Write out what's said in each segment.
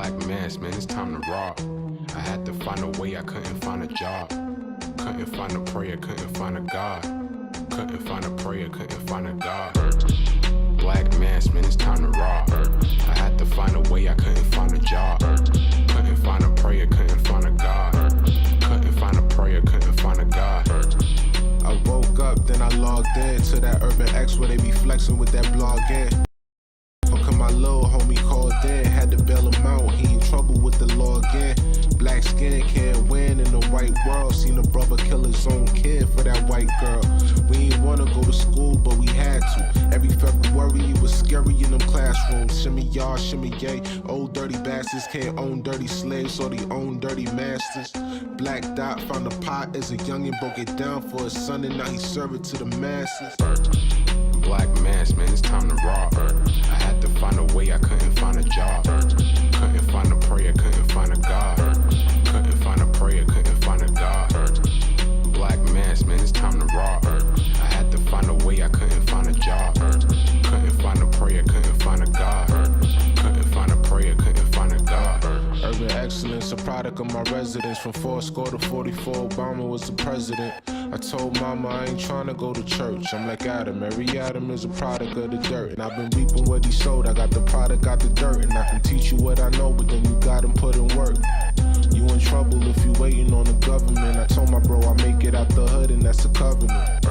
Black mass, man, it's time to rob. I had to find a way, I couldn't find a job. Couldn't find a prayer, couldn't find a God. Couldn't find a prayer, couldn't find a God. Black mass, man, it's time to rob. I had to find a way, I couldn't find a job. Couldn't find a prayer, couldn't find a God. Couldn't find a prayer, couldn't find a God. I woke up, then I logged in to that Urban X where they be flexing with that blog in. Cause my little homie called in, had to bail him out, he in trouble with the law again. Black skin can't win in the white world, seen a brother kill his own kid for that white girl. We ain't wanna go to school, but we had to. Every February it was scary in them classrooms. Shimmy y'all, shimmy yay, old dirty bastards can't own dirty slaves, or they own dirty masters. Black Dot found a pot as a youngin', broke it down for his son, and now he serve it to the masses. Black mass, man, it's time to rob. I had to find a way, I couldn't find a job. Couldn't find a prayer, couldn't find a God. Couldn't find a prayer, couldn't find a God. Black mass, man, it's time to rob. I had to find a way, I couldn't find a job. Couldn't find a prayer, couldn't find a God. Couldn't find a prayer, couldn't find a God. Urban excellence, a product of my residence. From 40 to 44, Obama was the president. I told mama I ain't tryna go to church. I'm like Adam, every Adam is a product of the dirt. And I've been reaping what he sowed. I got the product out the dirt. And I can teach you what I know, but then you gotta put in work. You in trouble if you waiting on the government. I told my bro I make it out the hood, and that's a covenant.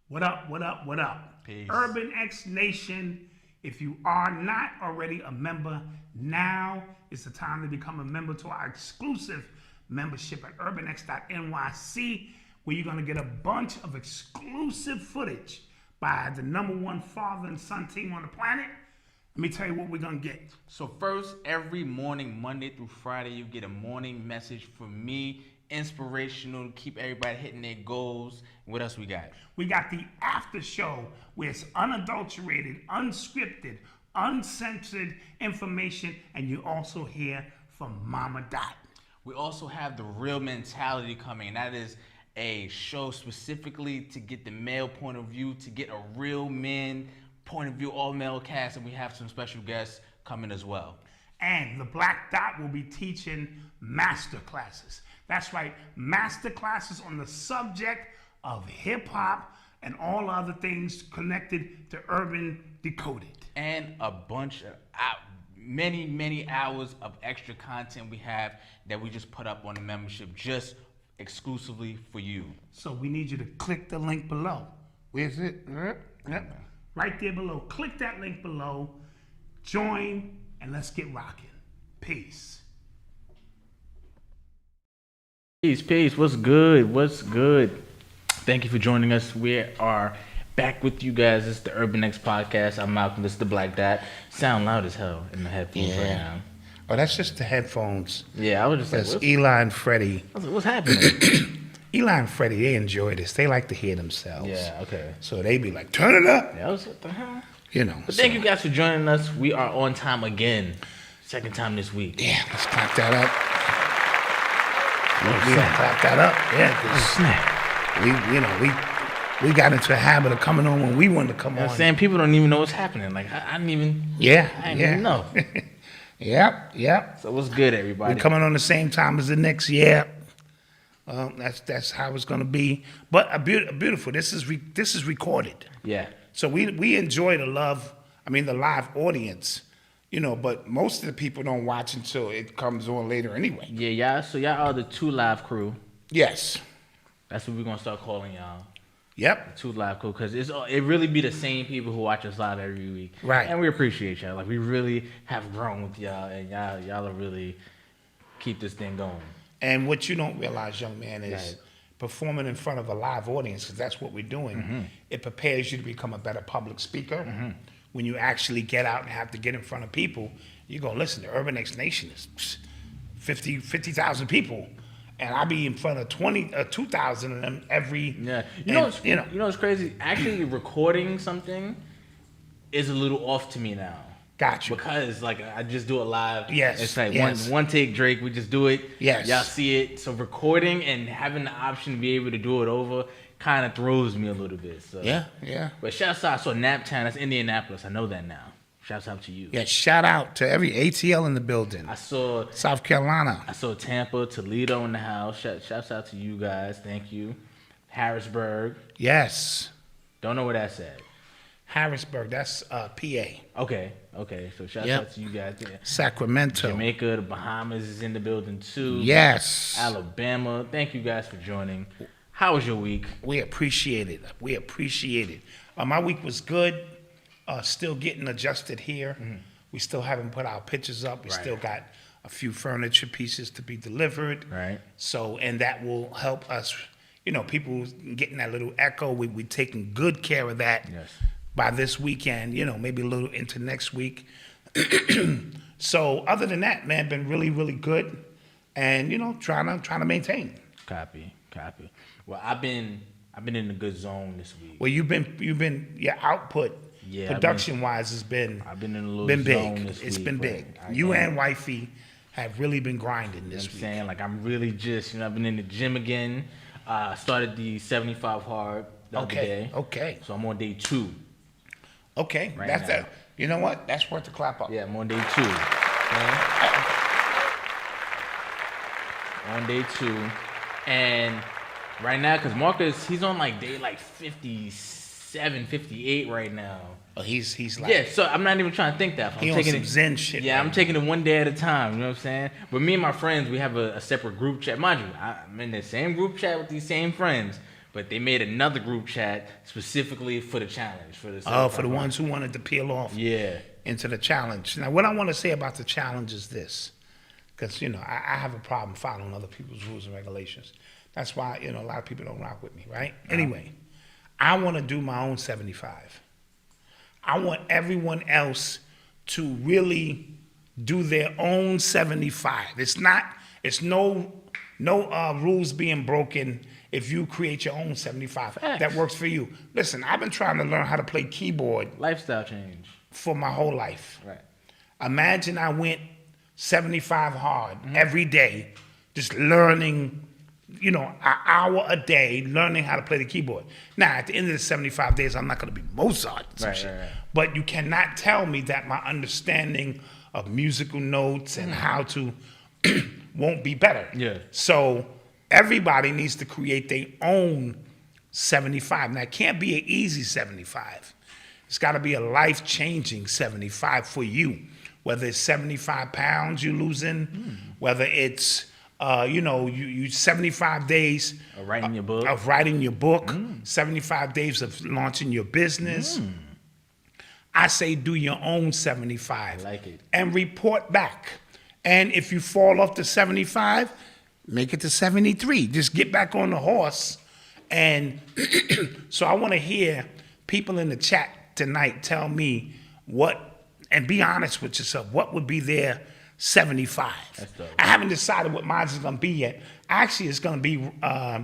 What up, what up, what up? Peace. Urban X Nation, if you are not already a member, now is the time to become a member to our exclusive membership at urbanx.nyc, where you're gonna get a bunch of exclusive footage by the #1 father and son team on the planet. Let me tell you what we're gonna get. So first, every morning, Monday through Friday, you get a morning message from me, inspirational to keep everybody hitting their goals. What else we got? We got the after show where it's unadulterated, unscripted, uncensored information, and you also hear from Mama Dot. We also have the Real Mentality coming, and that is a show specifically to get the male point of view, to get a real men point of view, all male cast, and we have some special guests coming as well. And the Black Dot will be teaching master classes. That's right, master classes on the subject of hip hop and all other things connected to Urban Decoded. And a bunch of many hours of extra content we have that we just put up on the membership just exclusively for you. So we need you to click the link below. Where's it? Yep. Right there below. Click that link below, join, and let's get rocking. Peace. Peace. What's good? Thank you for joining us. We are back with you guys. It's the Urban X Podcast. I'm Malcolm. This is the Black Dot. Sound loud as hell in the headphones right now. Oh, that's just the headphones. Yeah, I was just That's like, Eli and Freddie. I was like, what's happening? Eli and Freddie, they enjoy this. They like to hear themselves. Yeah, okay. So they be like, turn it up. Yeah, I was what the hell? You know. But thank you guys for joining us. We are on time again. Second time this week. Yeah, let's clap that up. We gonna clap that up. Yeah, we got into a habit of coming on when we wanted to come on. I'm saying people don't even know what's happening. Like I didn't even. Yeah, I didn't even know. Yep. So what's good, everybody? We're coming on the same time as the next year. That's how it's gonna be. But a beautiful. This is recorded. Yeah. So we enjoy the live audience, but most of the people don't watch until it comes on later anyway. Yeah. So y'all are the 2 Live crew. Yes. That's what we're gonna start calling y'all. Yep. 2 Live crew, because it really be the same people who watch us live every week. Right. And we appreciate y'all. Like we really have grown with y'all, and y'all are really keep this thing going. And what you don't realize, young man, is Right. performing in front of a live audience, because that's what we're doing. Mm-hmm. It prepares you to become a better public speaker. Mm-hmm. When you actually get out and have to get in front of people, you're going to listen. The Urban X Nation is 50,000 people. And I be in front of 2,000 of them every. Yeah. You know what's crazy? Actually, recording something is a little off to me now. Got you. Because like I just do it live. Yes. It's like yes. one take Drake. We just do it. Yes. Y'all see it. So recording and having the option to be able to do it over kind of throws me a little bit. So. Yeah. But shouts out, so Naptown, that's Indianapolis. I know that now. Shouts out to you. Yeah, shout out to every ATL in the building. I saw South Carolina. I saw Tampa, Toledo in the house. Shouts out to you guys. Thank you. Harrisburg. Yes. Don't know where that's at. Harrisburg, that's PA. Okay. So shouts out to you guys. Yeah. Sacramento. Jamaica, the Bahamas is in the building too. Yes. Alabama. Thank you guys for joining. How was your week? We appreciate it. My week was good. Still getting adjusted here. We still haven't put our pictures up. We still got a few furniture pieces to be delivered. Right. So, and that will help us, people getting that little echo. We're taking good care of that by this weekend, maybe a little into next week. So other than that, man, been really, really good. And, trying to maintain. Copy. Well, I've been in a good zone this week. Well, you've been your output production wise has been in a little been zone big. this It's week, been but big. You and wifey have really been grinding this week. Saying like I'm really just I've been in the gym again. Started the 75 hard the other day. Okay. So I'm on day 2. Okay. Right That's now. that. You know what? That's worth the clap up. Yeah, I'm on day 2. Okay? On day 2, and right now, cause Marcus, he's on like day 57, 58 right now. Oh, he's like So I'm not even trying to think that. I'm he on taking some it, Zen shit. Yeah, right I'm now. taking it one day at a time. You know what I'm saying? But me and my friends, we have a separate group chat. Mind you, I'm in the same group chat with these same friends, but they made another group chat specifically for the challenge. For the ones who wanted to peel off. Yeah. Into the challenge. Now, what I want to say about the challenge is this, because I have a problem following other people's rules and regulations. That's why a lot of people don't rock with me, right? Anyway, I want to do my own 75. I want everyone else to really do their own 75. It's no rules being broken if you create your own 75. That works for you. Listen, I've been trying to learn how to play keyboard Lifestyle change. for my whole life. Right. Imagine I went 75 hard every day, just learning, an hour a day, learning how to play the keyboard. Now, at the end of the 75 days, I'm not going to be Mozart. Right. But you cannot tell me that my understanding of musical notes and how to won't be better. Yeah. So everybody needs to create their own 75. Now, it can't be an easy 75. It's got to be a life-changing 75 for you. Whether it's 75 pounds you're losing, whether it's, you 75 days Of writing your book. Of writing your book, 75 days of launching your business. I say do your own 75. I like it. And report back. And if you fall off to 75, make it to 73. Just get back on the horse. And so I want to hear people in the chat tonight tell me and be honest with yourself, what would be their 75? That's dope. I haven't decided what mine is going to be yet. Actually, it's going to be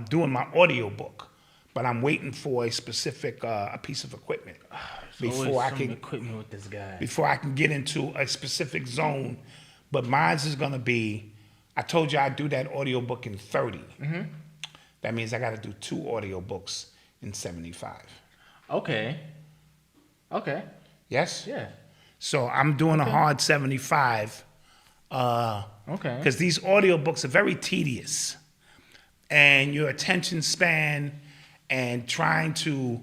doing my audio book, but I'm waiting for a specific a piece of equipment before I can equipment with this guy. Before I can get into a specific zone. But mine is going to be, I told you I'd do that audio book in 30. That means I got to do 2 audio books in 75. Okay. Yes? Yeah. So I'm doing a hard 75. Okay. Because these audio books are very tedious. And your attention span and trying to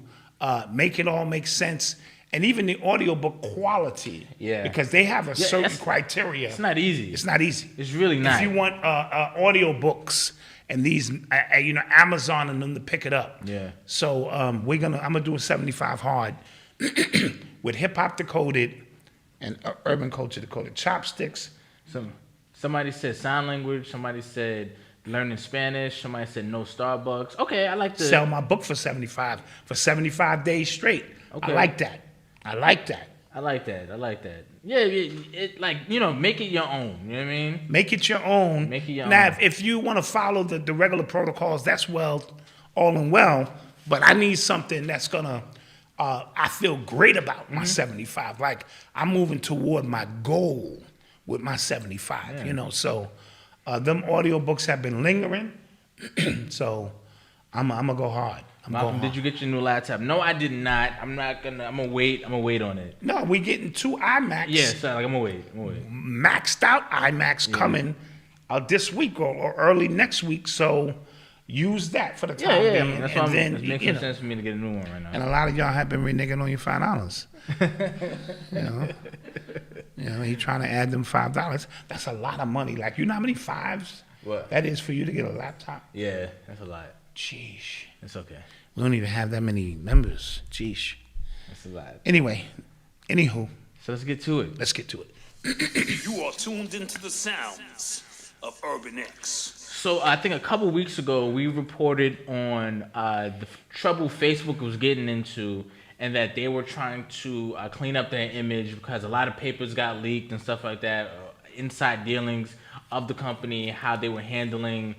make it all make sense. And even the audiobook quality. Yeah. Because they have a certain criteria. It's not easy. It's not easy. It's really not. If you want audiobooks and these, Amazon and them to pick it up. Yeah. So I'm gonna do a 75 hard with hip hop decoded and urban culture decoded. Chopsticks. Somebody said sign language. Somebody said learning Spanish. Somebody said no Starbucks. Okay, I like to sell my book for 75 days straight. Okay. I like that. I like that. Yeah, make it your own. You know what I mean? Make it your own. Make it your now, own. if you want to follow the regular protocols, that's all and well. But I need something that's gonna. I feel great about my 75. Like I'm moving toward my goal with my 75. Yeah. So them audiobooks have been lingering. So I'm gonna go hard. Malcolm, did you get your new laptop? No, I did not. I'm gonna wait. I'm gonna wait on it. No, we getting 2 iMacs. Yeah, so like I'm gonna wait. Maxed out iMacs coming out this week or early next week. So use that for the time being. That's and why then, it makes sense for me to get a new one right now. And a lot of y'all have been reneging on your $5. You know, he trying to add them $5. That's a lot of money. Like, you know how many fives that is for you to get a laptop? Yeah, that's a lot. Sheesh. It's okay. We don't even have that many members. Sheesh. That's a lot. Anyway, anywho. So let's get to it. Let's get to it. You are tuned into the sounds of Urban X. So I think a couple weeks ago we reported on the trouble Facebook was getting into, and that they were trying to clean up their image because a lot of papers got leaked and stuff like that, inside dealings of the company, how they were handling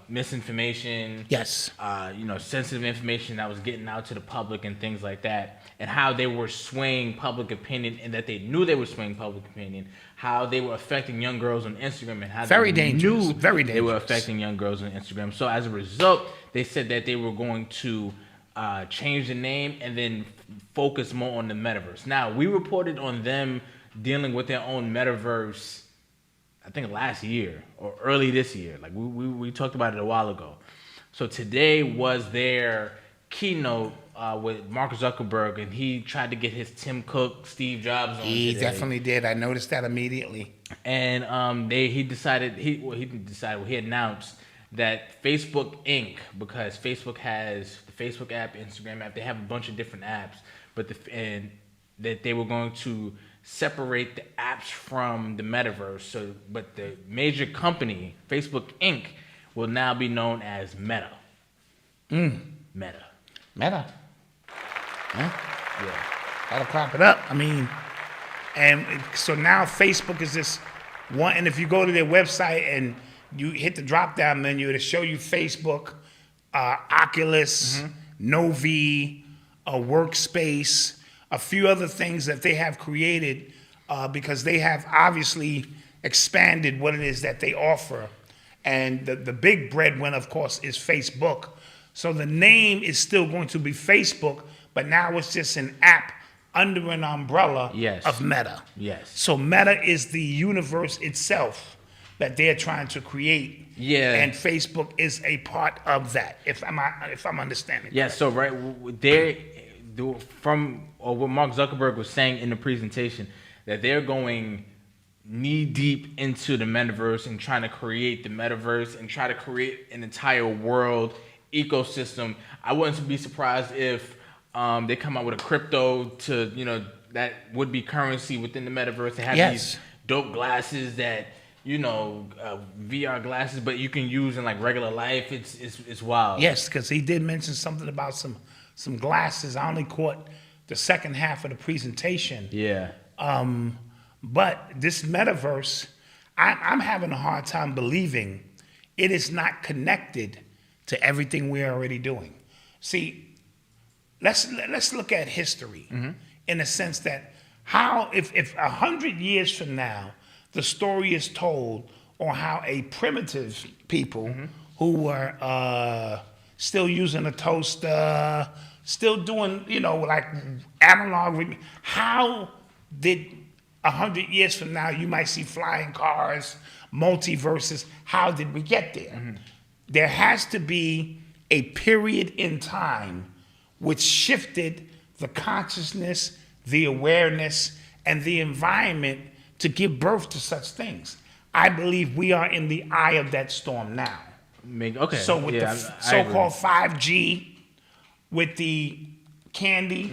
misinformation, sensitive information that was getting out to the public and things like that, and how they were swaying public opinion, and that they knew they were swaying public opinion, how they were affecting young girls on Instagram, and how very they dangerous. knew Very dangerous. they were affecting young girls on Instagram. So as a result, they said that they were going to change the name and then focus more on the metaverse. Now, we reported on them dealing with their own metaverse, I think last year or early this year. Like we talked about it a while ago. So today was their keynote with Mark Zuckerberg, and he tried to get his Tim Cook, Steve Jobs on. He today. definitely did. I noticed that immediately. And he announced that Facebook Inc., because Facebook has the Facebook app, Instagram app, they have a bunch of different apps, and that they were going to separate the apps from the metaverse. So, but the major company, Facebook Inc., will now be known as Meta. Meta. Meta. Huh? Yeah. Gotta clap it up. I mean, and so now Facebook is this one, and if you go to their website and you hit the drop-down menu, it'll show you Facebook, Oculus, Novi, Workspace, a few other things that they have created because they have obviously expanded what it is that they offer. And the big breadwinner, of course, is Facebook. So the name is still going to be Facebook, but now it's just an app under an umbrella of Meta. Yes. So Meta is the universe itself that they're trying to create. Yeah. And Facebook is a part of that, if I'm understanding. Yeah, so right there, from what Mark Zuckerberg was saying in the presentation, that they're going knee deep into the metaverse and trying to create the metaverse and try to create an entire world ecosystem. I wouldn't be surprised if they come out with a crypto that would be currency within the metaverse. They have these dope glasses that, VR glasses, but you can use in like regular life. It's wild. Yes, because he did mention something about some glasses. I only caught the second half of the presentation. Yeah. But this metaverse, I'm having a hard time believing it is not connected to everything we're already doing. See, let's look at history in the sense that how if 100 years from now the story is told on how a primitive people who were still using a toaster, still doing like analog, how did 100 years from now you might see flying cars, multiverses? How did we get there? There has to be a period in time which shifted the consciousness, the awareness, and the environment to give birth to such things. I believe we are in the eye of that storm now. Okay. So with the so-called 5G, with the candy,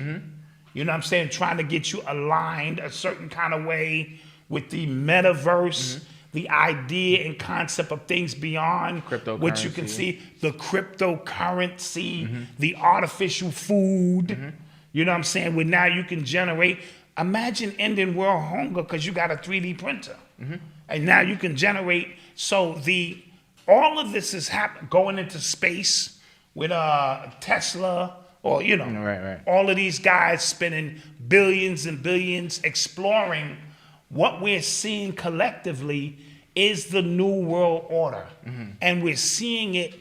you know what I'm saying, trying to get you aligned a certain kind of way, with the metaverse, the idea and concept of things beyond what you can see, the cryptocurrency, the artificial food, you know what I'm saying, where now you can generate, imagine ending world hunger because you got a 3D printer. And now you can generate, so all of this is going into space with Tesla, or all of these guys spending billions and billions exploring. What we're seeing collectively is the new world order. And we're seeing it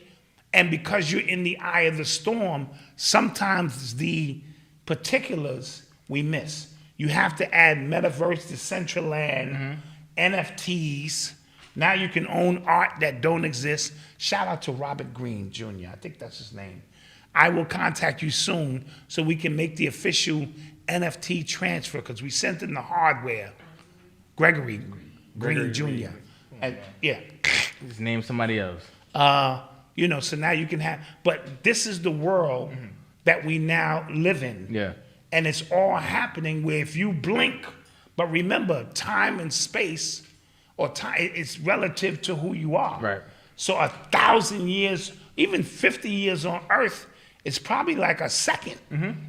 And because you're in the eye of the storm, sometimes the particulars we miss. You have to add metaverse, Decentraland, NFTs. Now you can own art that don't exist. Shout out to Robert Green Jr. I think that's his name. I will contact you soon so we can make the official NFT transfer because we sent in the hardware. Gregory Green Jr. And, yeah. Just name somebody else. You know, so now you can have, but this is the world that we now live in. Yeah. And it's all happening where if you blink, but remember, time and space, or time, it's relative to who you are. Right. So 1,000 years, even 50 years on Earth, it's probably like a second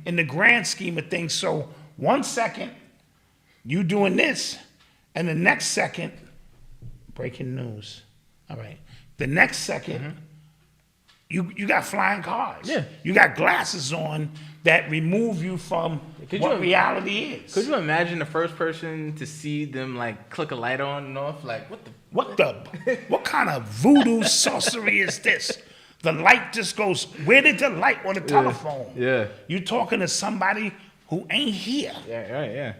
in the grand scheme of things. So 1 second, you doing this, and the next second, breaking news. All right. The next second, you got flying cars. Yeah. You got glasses on that remove you from what reality is. Could you imagine the first person to see them like click a light on and off? Like, What kind of voodoo sorcery is this? The light just goes, where did the light on the telephone? Yeah. You're talking to somebody who ain't here. Yeah, right, yeah.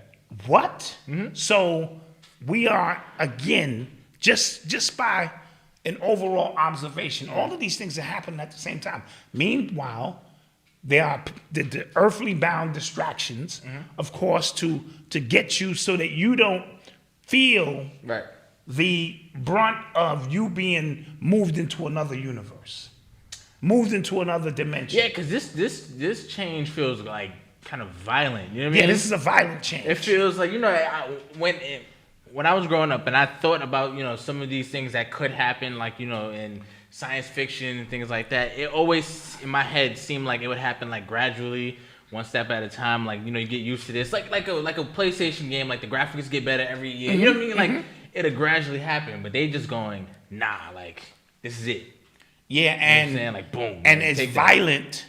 What? So we are, again, just by an overall observation, all of these things are happening at the same time. Meanwhile, there are the earthly bound distractions, of course, to get you so that you don't feel the brunt of you being moved into another universe, moved into another dimension. Yeah, because this change feels like kind of violent. You know what I mean? Yeah, this is a violent change. It feels like, you know, when I was growing up and I thought about, you know, some of these things that could happen, like, you know, in science fiction and things like that, it always in my head seemed like it would happen like gradually, one step at a time. Like, you know, you get used to this, like a PlayStation game, like the graphics get better every year. You know what I mean? Like it'll gradually happen, but they just going, nah, like this is it. Yeah, You know what I'm saying? Like boom. And like, it's take that. violent.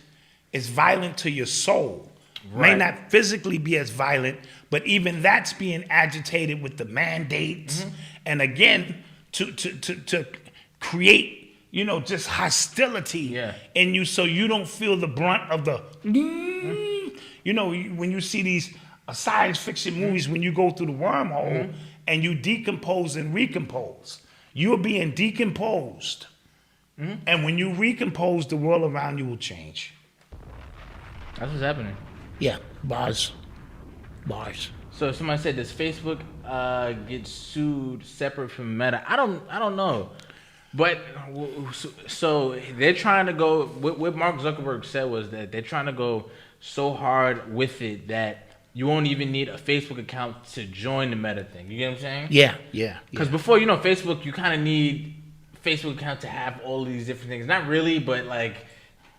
It's violent to your soul. May Right. not physically be as violent, but even that's being agitated with the mandates, and again to create, you know, just hostility in you, so you don't feel the brunt of the. You know, when you see these science fiction movies, when you go through the wormhole and you decompose and recompose, you're being decomposed, and when you recompose, the world around you will change. That's what's happening. Yeah, bars. So somebody said, does Facebook get sued separate from Meta? I don't know. But so they're trying to go, what Mark Zuckerberg said was that they're trying to go so hard with it that you won't even need a Facebook account to join the Meta thing. You get what I'm saying? Yeah. Because before, you know, Facebook, you kind of need Facebook account to have all these different things. Not really, but like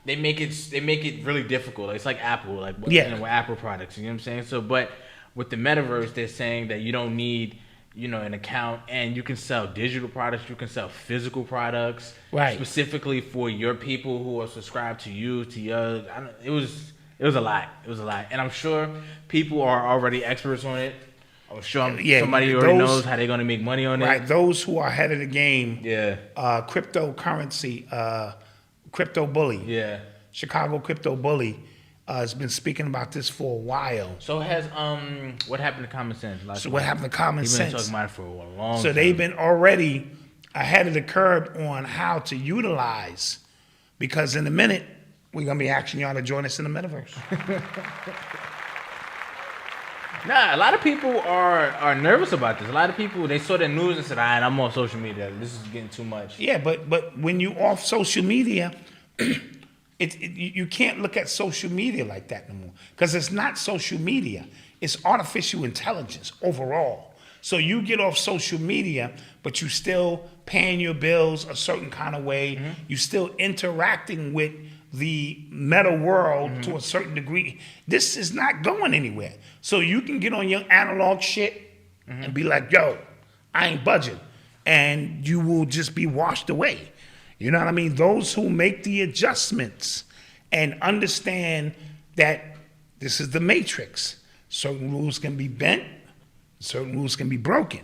they make it really difficult. It's like Apple, like you know, with Apple products. You know what I'm saying? So, but with the metaverse, they're saying that you don't need, you know, an account, and you can sell digital products, you can sell physical products, right, specifically for your people who are subscribed to you, to your. It was a lot. It was a lot, and I'm sure people are already experts on it. I'm sure somebody already knows how they're going to make money on it. Right, those who are ahead of the game. Yeah. Cryptocurrency, Crypto Bully. Yeah. Chicago Crypto Bully has been speaking about this for a while. So has what happened to Common Sense? What happened to Common Sense? They've been talking about it for a long time. So they've been already ahead of the curve on how to utilize, because in a minute we're gonna be asking y'all to join us in the metaverse. Nah, a lot of people are nervous about this. A lot of people, they saw the news and said, all right, I'm on social media. This is getting too much. Yeah, but when you off social media, you can't look at social media like that no more, because it's not social media. It's artificial intelligence overall. So you get off social media, but you still paying your bills a certain kind of way. You still interacting with the meta world to a certain degree. This is not going anywhere. So you can get on your analog shit and be like, yo, I ain't budging. And you will just be washed away. You know what I mean? Those who make the adjustments and understand that this is the matrix. Certain rules can be bent, certain rules can be broken.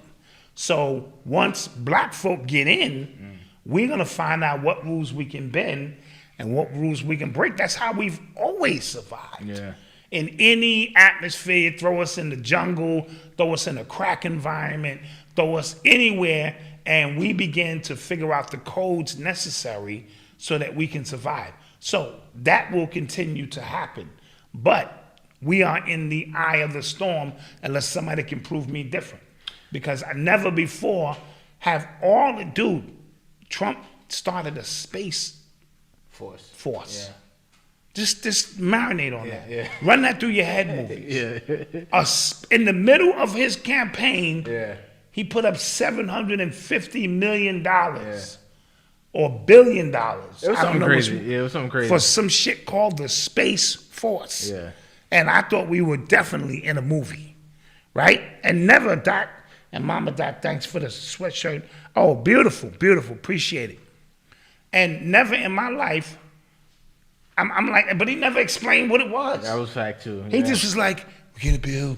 So once black folk get in, we're gonna find out what rules we can bend and what rules we can break. That's how we've always survived. Yeah. In any atmosphere, throw us in the jungle, throw us in a crack environment, throw us anywhere, and we begin to figure out the codes necessary so that we can survive. So that will continue to happen. But we are in the eye of the storm unless somebody can prove me different. Because I never before have all the dude, Trump started a space force. Yeah. Just marinate on that. Yeah. Run that through your head, movies. In the middle of his campaign, he put up $750 million or $1 billion. It was something crazy. It was something crazy. For some shit called the Space Force. Yeah. And I thought we were definitely in a movie, right? And never, Doc, and Mama Doc, thanks for the sweatshirt. Oh, beautiful, beautiful, appreciate it. And never in my life, I'm like, but he never explained what it was. That was fact too. He just was like, we're gonna build.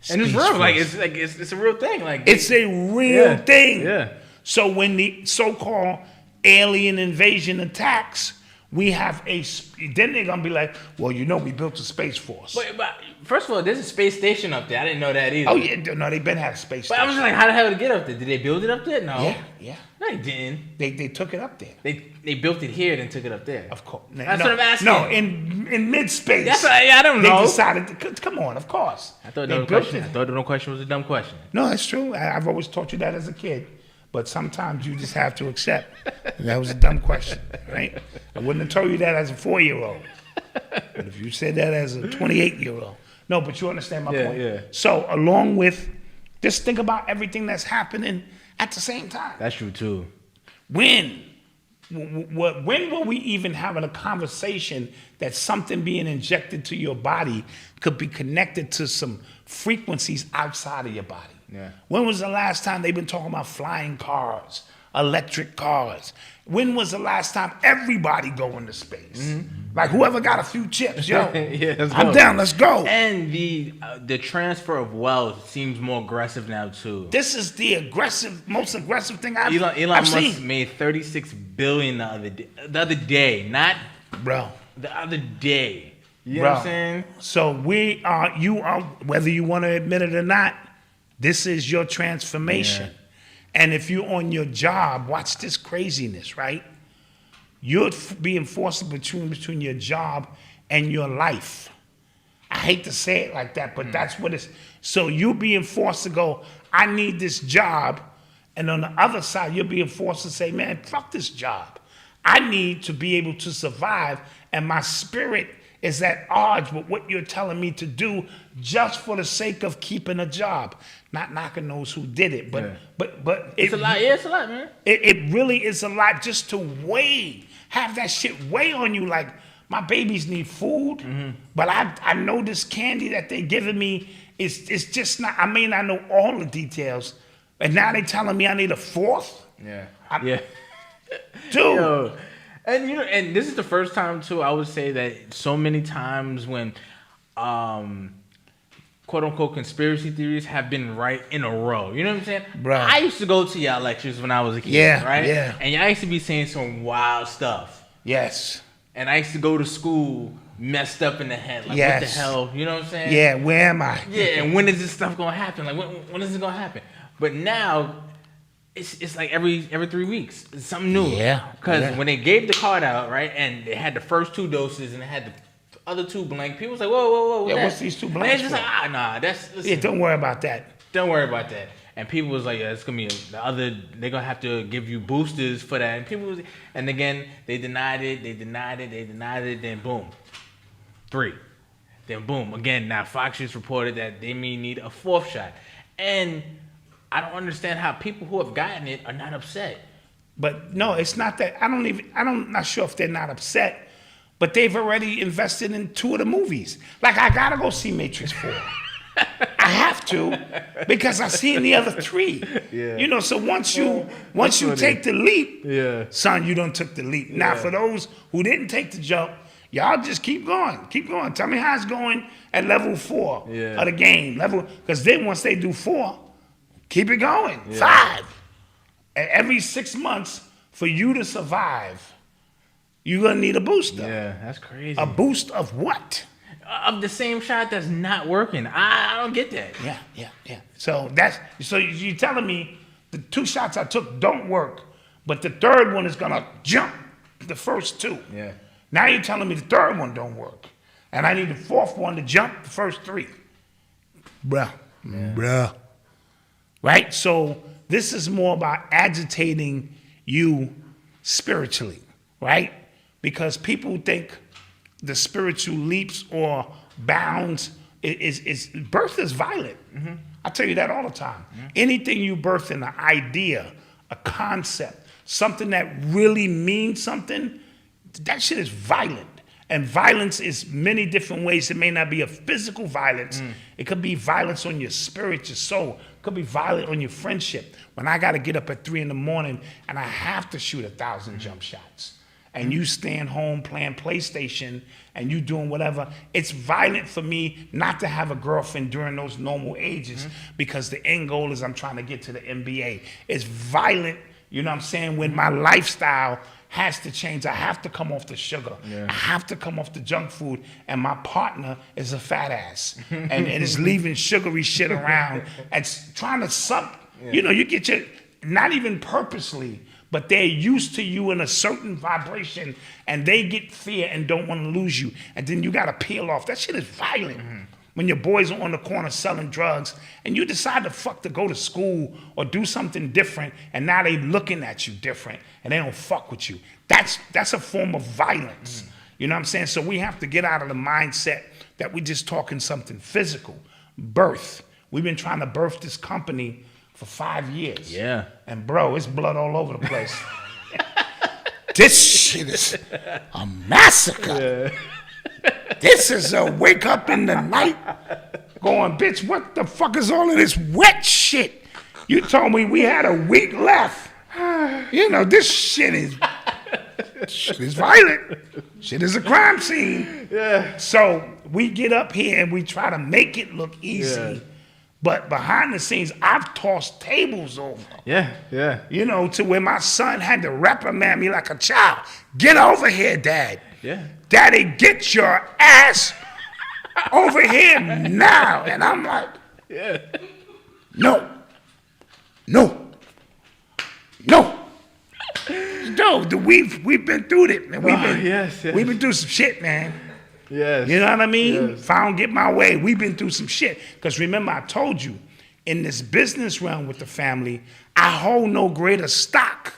And it's Space real, Force. it's a real thing. Like It's a real thing. Yeah. So when the so-called alien invasion attacks, we have then they're gonna be like, well, you know, we built a Space Force. But first of all, there's a space station up there. I didn't know that either. Oh yeah, no, they've been had a space But station. I was just like, how the hell did it get up there? Did they build it up there? No. Yeah. No, they didn't. They took it up there. They built it here, then took it up there. Of course. That's what I'm asking. No, in mid-space. That's what I don't know. They decided to, come on, of course. I thought they no built question. it. I thought no question was a dumb question. No, that's true. I've always taught you that as a kid. But sometimes you just have to accept that was a dumb question, right? I wouldn't have told you that as a 4-year-old. But if you said that as a 28-year-old. No, but you understand my point. Yeah. So along with, just think about everything that's happening at the same time. That's true too. When will we even having a conversation that something being injected to your body could be connected to some frequencies outside of your body? Yeah. When was the last time they've been talking about flying cars, electric cars? When was the last time everybody going to space? Mm-hmm. Like whoever got a few chips, yo, Yeah, let's I'm go. down, let's go. And the transfer of wealth seems more aggressive now too. This is the most aggressive thing I've Elon Musk seen. Made $36 billion the other day, not bro. the other day. You know what I'm saying? So you are, whether you want to admit it or not, this is your transformation. Yeah. And if you're on your job, watch this craziness, right? You're being forced between your job and your life. I hate to say it like that, but that's what it's. So you're being forced to go, I need this job. And on the other side, you're being forced to say, man, fuck this job. I need to be able to survive. And my spirit is at odds with what you're telling me to do just for the sake of keeping a job. Not knocking those who did it, but It's a lot. Yeah, it's a lot, man. it really is a lot just to have that shit weigh on you. Like, my babies need food, but I know this candy that they giving me is just not, I may not know all the details, and now they telling me I need a fourth? Yeah. Dude. Yo. And and this is the first time too, I would say that so many times when quote unquote conspiracy theories have been right in a row. You know what I'm saying? Bro. I used to go to y'all lectures when I was a kid. Yeah, Right? yeah. And y'all used to be saying some wild stuff. Yes. And I used to go to school messed up in the head. Like, Yes. what the hell? You know what I'm saying? Yeah, where am I? Yeah, and when is this stuff gonna happen? Like, when is it gonna happen? But now, it's like every 3 weeks, it's something new. Yeah, Because yeah. when they gave the card out, right, and they had the first 2 doses and they had the other 2 blank, people was like, whoa, Yeah, that? what's these 2 And blanks it's just for? like, nah, listen, Yeah, don't worry about that. don't worry about that. And people was like, yeah, it's gonna be they're gonna have to give you boosters for that. And people was, and again, they denied it, then boom, 3. Then boom, again, now Fox just reported that they may need a 4th shot. And I don't understand how people who have gotten it are not upset. But no, it's not that. I'm not sure if they're not upset, but they've already invested in 2 of the movies. Like, I gotta go see Matrix 4. I have to, because I've seen the other 3. Yeah. You know, so once you take the leap, Yeah. son, you done took the leap. Now, for those who didn't take the jump, y'all just keep going. Tell me how it's going at level 4 of the game. Because then once they do 4, keep it going. 5. And every 6 months, for you to survive, you're gonna need a booster. Yeah, that's crazy. A boost of what? Of the same shot that's not working. I don't get that. Yeah. So you're telling me the 2 shots I took don't work, but the third one is gonna jump the first 2. Yeah. Now you're telling me the third one don't work, and I need the 4th one to jump the first 3. Bruh. Right? So this is more about agitating you spiritually, right? Because people think the spiritual leaps or bounds is birth is violent. I tell you that all the time. Anything you birth in, an idea, a concept, something that really means something, that shit is violent. And violence is many different ways. It may not be a physical violence. It could be violence on your spirit, your soul. It could be violent on your friendship. When I got to get up at 3 in the morning and I have to shoot 1,000 jump shots, and you stand home playing PlayStation and you doing whatever, it's violent for me not to have a girlfriend during those normal ages because the end goal is I'm trying to get to the NBA. It's violent, you know what I'm saying, when my lifestyle has to change. I have to come off the sugar. I have to come off the junk food, and my partner is a fat ass and is leaving sugary shit around and trying to suck. You know, you get your, not even purposely, but they're used to you in a certain vibration and they get fear and don't want to lose you. And then you got to peel off. That shit is violent. When your boys are on the corner selling drugs and you decide to go to school or do something different, and now they looking at you different and they don't fuck with you. That's a form of violence. You know what I'm saying? So we have to get out of the mindset that we're just talking something physical. Birth. We've been trying to birth this company for 5 years. Yeah. And bro, it's blood all over the place. This shit is a massacre. This is a wake up in the night going, bitch, what the fuck is all of this wet shit? You told me we had a week left. You know, this shit is violent. Shit is a crime scene. Yeah. So we get up here and we try to make it look easy. Yeah. But behind the scenes, I've tossed tables over. Yeah. You know, to where my son had to reprimand me like a child. Get over here, Dad. Yeah. Daddy, get your ass over here now. And I'm like, no. No, we've been through it, man. We've been through some shit, man. Yes. You know what I mean? Yes. If I don't get my way, we've been through some shit. Because remember, I told you, in this business realm with the family, I hold no greater stock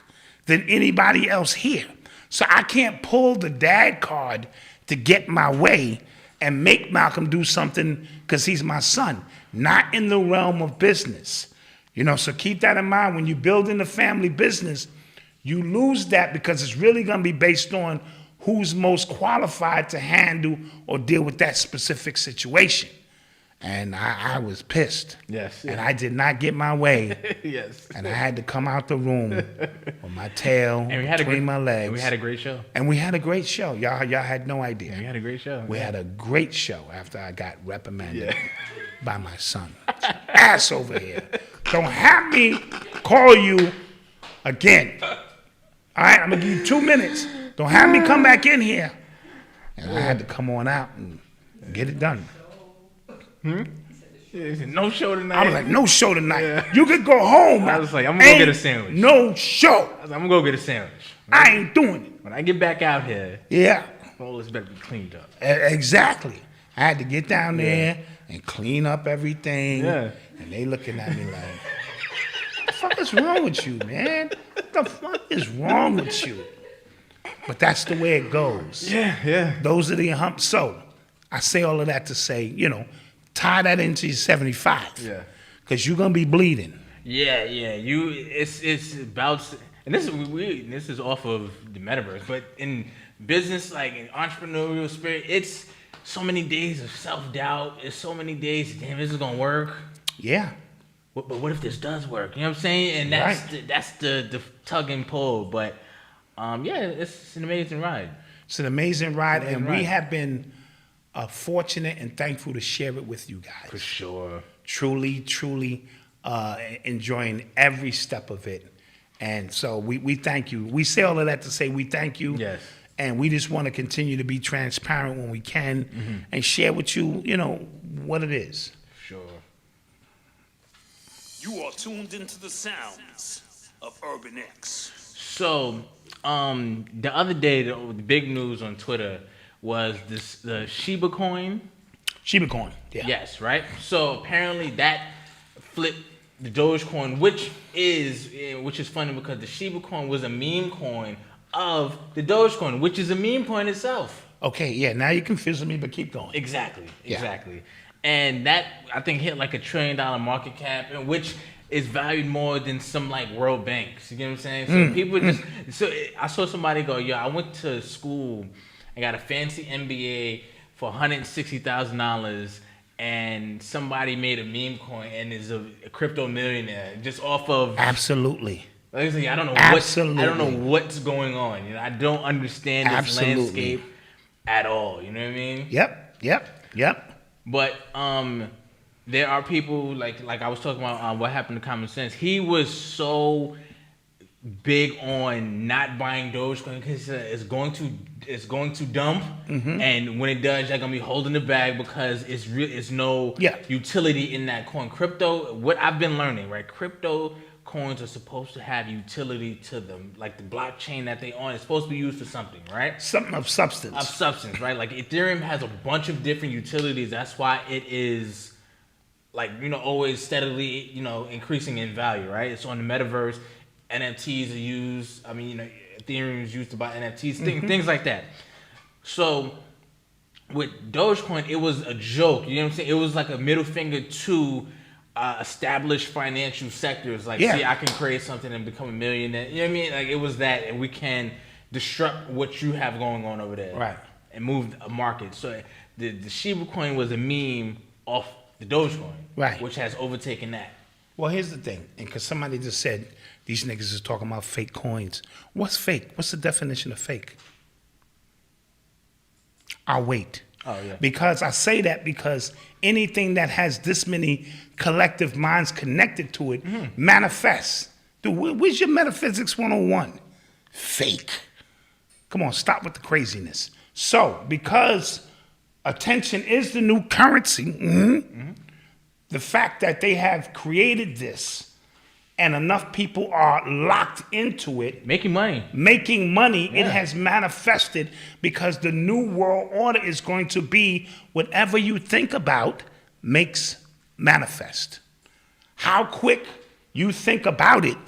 than anybody else here. So I can't pull the dad card to get my way and make Malcolm do something because he's my son. Not in the realm of business. You know, so keep that in mind. When you're building a family business, you lose that because it's really going to be based on who's most qualified to handle or deal with that specific situation. And I was pissed. Yes. And I did not get my way. Yes. And I had to come out the room with my tail between my legs. And we had a great show. Y'all had no idea. Yeah, we had a great show. We had a great show after I got reprimanded by my son. Ass over here. Don't have me call you again. All right, I'm gonna give you 2 minutes. Don't have me come back in here. And I had to come on out and get it done. No show tonight. I was like, no show tonight. Yeah. You could go home. I was like, I'm gonna go get a sandwich. No show. I was like, I'm gonna go get a sandwich. I ain't doing it. When I get back out here, all this better be cleaned up. Exactly. I had to get down there and clean up everything. Yeah. And they looking at me like, what the fuck is wrong with you, man? What the fuck is wrong with you? But that's the way it goes. Yeah. Those are the humps. So I say all of that to say, you know, tie that into your 75. Yeah. Because you're going to be bleeding. Yeah. It's about, and this is off of the metaverse, but in business, like in entrepreneurial spirit, it's so many days of self-doubt. It's so many days, damn, this is going to work. Yeah. But what if this does work? You know what I'm saying? And that's the tug and pull. But it's an amazing ride. It's an amazing ride, and we have been fortunate and thankful to share it with you guys. For sure. Truly enjoying every step of it. And so we thank you. We say all of that to say we thank you. Yes. And we just want to continue to be transparent when we can and share with you, what it is. Sure. You are tuned into the sounds of Urban X. So, the other day, the big news on Twitter was the Shiba coin. Shiba coin, yeah. Yes, right? So apparently that flipped the Dogecoin, which is funny because the Shiba coin was a meme coin of the Dogecoin, which is a meme coin itself. Okay, yeah, now you're confusing me, but keep going. Exactly. Yeah. And that, I think, hit like $1 trillion market cap, which is valued more than some like world banks. You get what I'm saying? So people I saw somebody go, I went to school and got a fancy MBA for $160,000, and somebody made a meme coin and is a crypto millionaire just off of. Absolutely. Like I said, I don't know Absolutely. I don't know what's going on. I don't understand this Absolutely. landscape at all. You know what I mean? Yep. But there are people like I was talking about what happened to Common Sense. He was so big on not buying Dogecoin because it's going to dump, and when it does, you're gonna be holding the bag because it's no utility in that coin. Crypto, what I've been learning, right? Crypto coins are supposed to have utility to them, like the blockchain that they on is supposed to be used for something, right? Something of substance. Right? Like Ethereum has a bunch of different utilities. That's why it is always steadily, increasing in value, right? It's on the metaverse. NFTs are used. I mean, Ethereum is used to buy NFTs, things like that. So with Dogecoin, it was a joke. You know what I'm saying? It was like a middle finger to established financial sectors. Like, see, I can create something and become a millionaire. You know what I mean? Like, it was that, and we can disrupt what you have going on over there, right? And move a market. So the Shiba coin was a meme off the Dogecoin, right? Which has overtaken that. Well, here's the thing, and because somebody just said these niggas is talking about fake coins. What's fake? What's the definition of fake? I'll wait. Oh, yeah. Because I say that because anything that has this many collective minds connected to it manifests. Dude, where's your metaphysics 101? Fake. Come on, stop with the craziness. So, because attention is the new currency, the fact that they have created this and enough people are locked into it. Making money. It has manifested because the new world order is going to be whatever you think about makes manifest. How quick you think about it,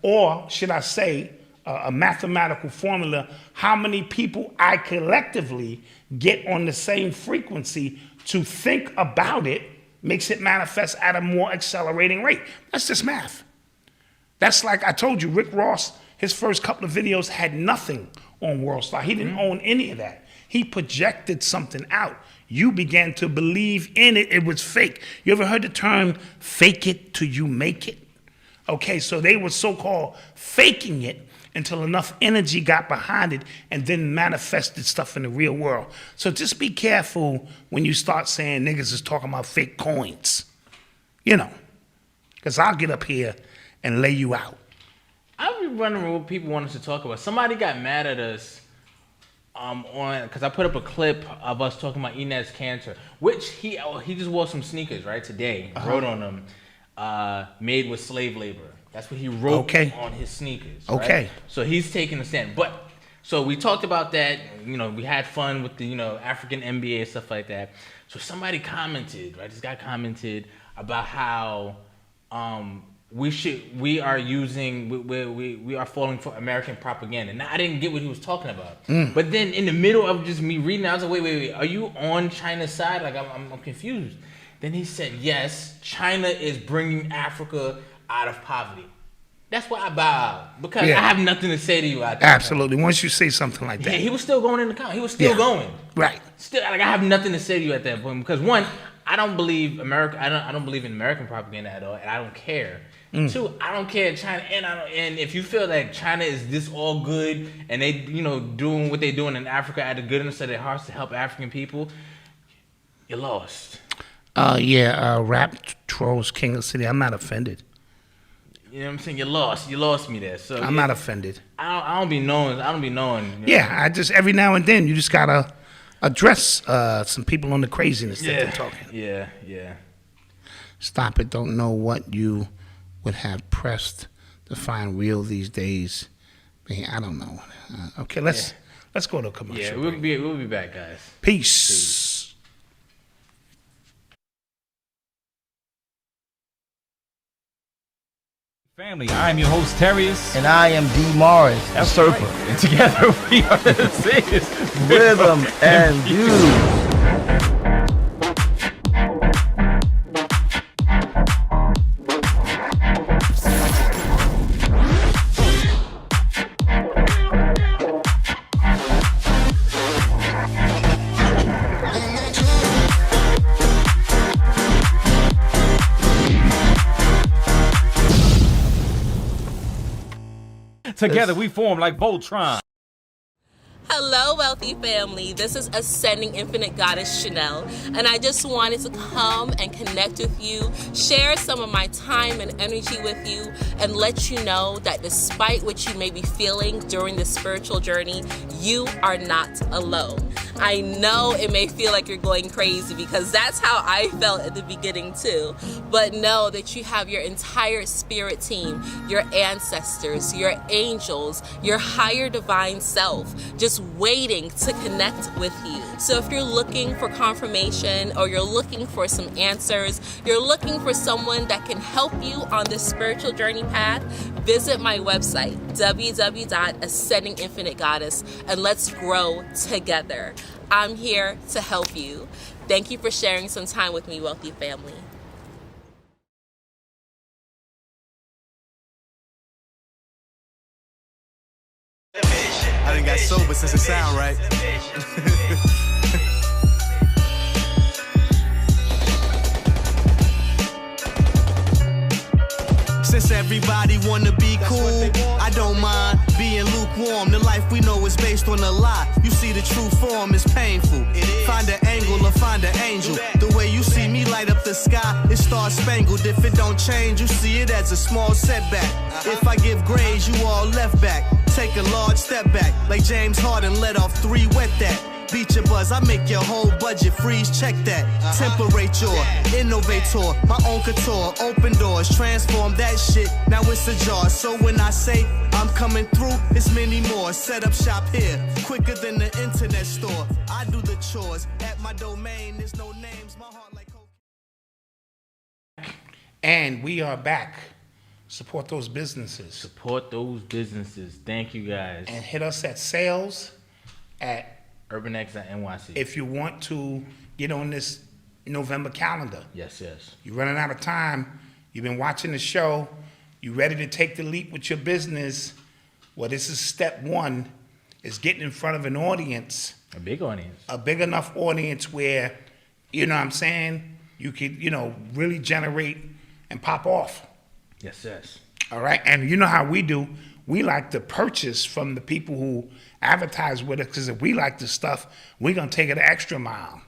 or should I say a mathematical formula, how many people I collectively get on the same frequency to think about it makes it manifest at a more accelerating rate. That's just math. That's like I told you, Rick Ross, his first couple of videos had nothing on WorldStar. He didn't own any of that. He projected something out. You began to believe in it. It was fake. You ever heard the term fake it till you make it? Okay, so they were so-called faking it until enough energy got behind it and then manifested stuff in the real world. So just be careful when you start saying niggas is talking about fake coins. Because I'll get up here and lay you out. I've been wondering what people want us to talk about. Somebody got mad at us because I put up a clip of us talking about Inez cancer, which he just wore some sneakers, right, today. Wrote on them, made with slave labor. That's what he wrote on his sneakers. Right? Okay. So he's taking a stand. But, so we talked about that. We had fun with the, African NBA and stuff like that. So somebody commented, right? This guy commented about how we are falling for American propaganda. Now I didn't get what he was talking about, but then in the middle of just me reading, I was like, wait, are you on China's side? Like I'm confused. Then he said, yes, China is bringing Africa out of poverty. That's why I bow out, because I have nothing to say to you out there. Absolutely. Once you say something like that, he was still going in the comment. He was still going. Right. Still, I have nothing to say to you at that point because one, I don't believe America. I don't believe in American propaganda at all, and I don't care. Two, I don't care China, and if you feel like China is this all good and they doing what they're doing in Africa out of the goodness of their hearts to help African people, you're lost. Rap trolls King of the City. I'm not offended. You know what I'm saying? You lost me there. So I'm not offended. I don't be knowing. You know? Yeah, I just every now and then you just gotta address some people on the craziness that they're talking. Yeah. Stop it. Don't know what you would have pressed to find real these days. Man, I don't know. Okay, let's go to a commercial. Yeah, we'll be back, guys. Peace. Family, I am your host, Terrius. And I am D. Morris, That's surfer. right. And together we are the Rhythm and Views. Together we form like Voltron. Hello, wealthy family. This is Ascending Infinite Goddess Shanell, and I just wanted to come and connect with you, share some of my time and energy with you, and let you know that despite what you may be feeling during this spiritual journey, you are not alone. I know it may feel like you're going crazy because that's how I felt at the beginning too, but know that you have your entire spirit team, your ancestors, your angels, your higher divine self, just waiting to connect with you. So if you're looking for confirmation or you're looking for some answers, you're looking for someone that can help you on this spiritual journey path, visit my website, www.ascendinginfinitegoddess, and let's grow together. I'm here to help you. Thank you for sharing some time with me, wealthy family. I done got sober since it sound right. Since everybody wanna be cool, I don't mind being lukewarm. The life we know is based on a lie. You see the true form is painful. Find an angle or find an angel. The way you see me light up the sky, it stars spangled. If it don't change, you see it as a small setback. If I give grades, you all left back. Take a large step back, like James Harden let off 3 wet that. Beat your buzz, I make your whole budget freeze, check that. Temperature, innovator, my own couture, open doors, transform that shit, now it's a jar. So when I say I'm coming through, it's many more. Set up shop here, quicker than the internet store. I do the chores, at my domain, there's no names, my heart like coke. And we are back. Support those businesses. Support those businesses. Thank you, guys. And hit us at sales at UrbanX.NYC. if you want to get on this November calendar. Yes. You're running out of time. You've been watching the show. You ready to take the leap with your business? Well, this is step 1, is getting in front of an audience. A big audience. A big enough audience where, you know what I'm saying, you could, really generate and pop off. Yes. All right? And you know how we do. We like to purchase from the people who advertise with us, because if we like the stuff, we're going to take it an extra mile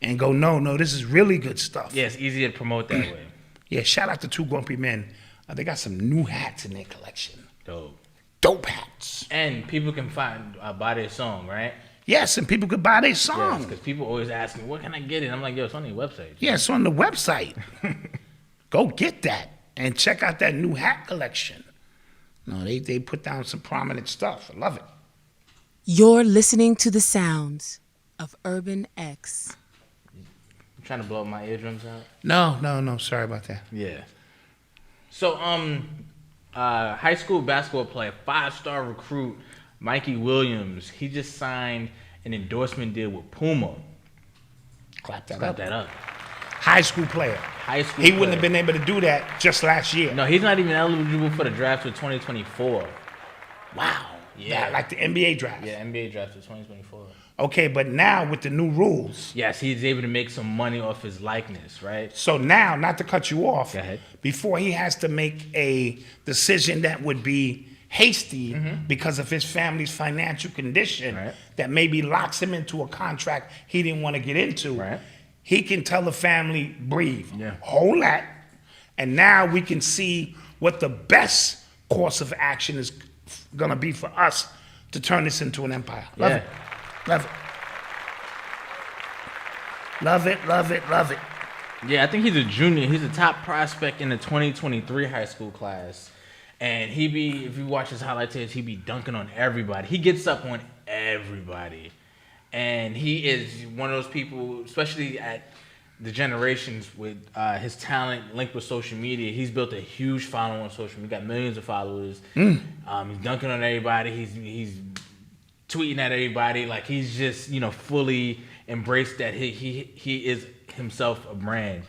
and go, no, this is really good stuff. Yeah, it's easy to promote that way. Yeah, shout out to 2 Grumpy Men. They got some new hats in their collection. Dope hats. And people can buy their song, right? Yes, and people could buy their song. Because people always ask me, where can I get it? I'm like, yo, it's on your website. Yeah, it's on the website. Go get that and check out that new hat collection. No, they put down some prominent stuff. I love it. You're listening to the sounds of Urban X. You trying to blow my eardrums out? No. Sorry about that. Yeah. So, high school basketball player, 5-star recruit, Mikey Williams, he just signed an endorsement deal with Puma. Clap that Clap up. High school player. He wouldn't have been able to do that just last year. No, he's not even eligible for the draft for 2024. Wow. Yeah. Like the NBA draft. Yeah, NBA draft for 2024. Okay, but now with the new rules. Yes, he's able to make some money off his likeness, right? So now, not to cut you off, Go ahead. Before he has to make a decision that would be hasty because of his family's financial condition, Right. that maybe locks him into a contract he didn't want to get into, Right. he can tell the family, breathe, Yeah. hold that, and now we can see what the best course of action is going to be for us to turn this into an empire. Love it. Love it. Love it, love it, love it. Yeah, I think he's a junior. He's a top prospect in the 2023 high school class. And if you watch his highlight tapes, he be dunking on everybody. He gets up on everybody. And he is one of those people, especially at the generations with his talent linked with social media. He's built a huge following on social media. He got millions of followers. He's dunking on everybody. He's tweeting at everybody. Like, he's just, fully embraced that he is himself a brand.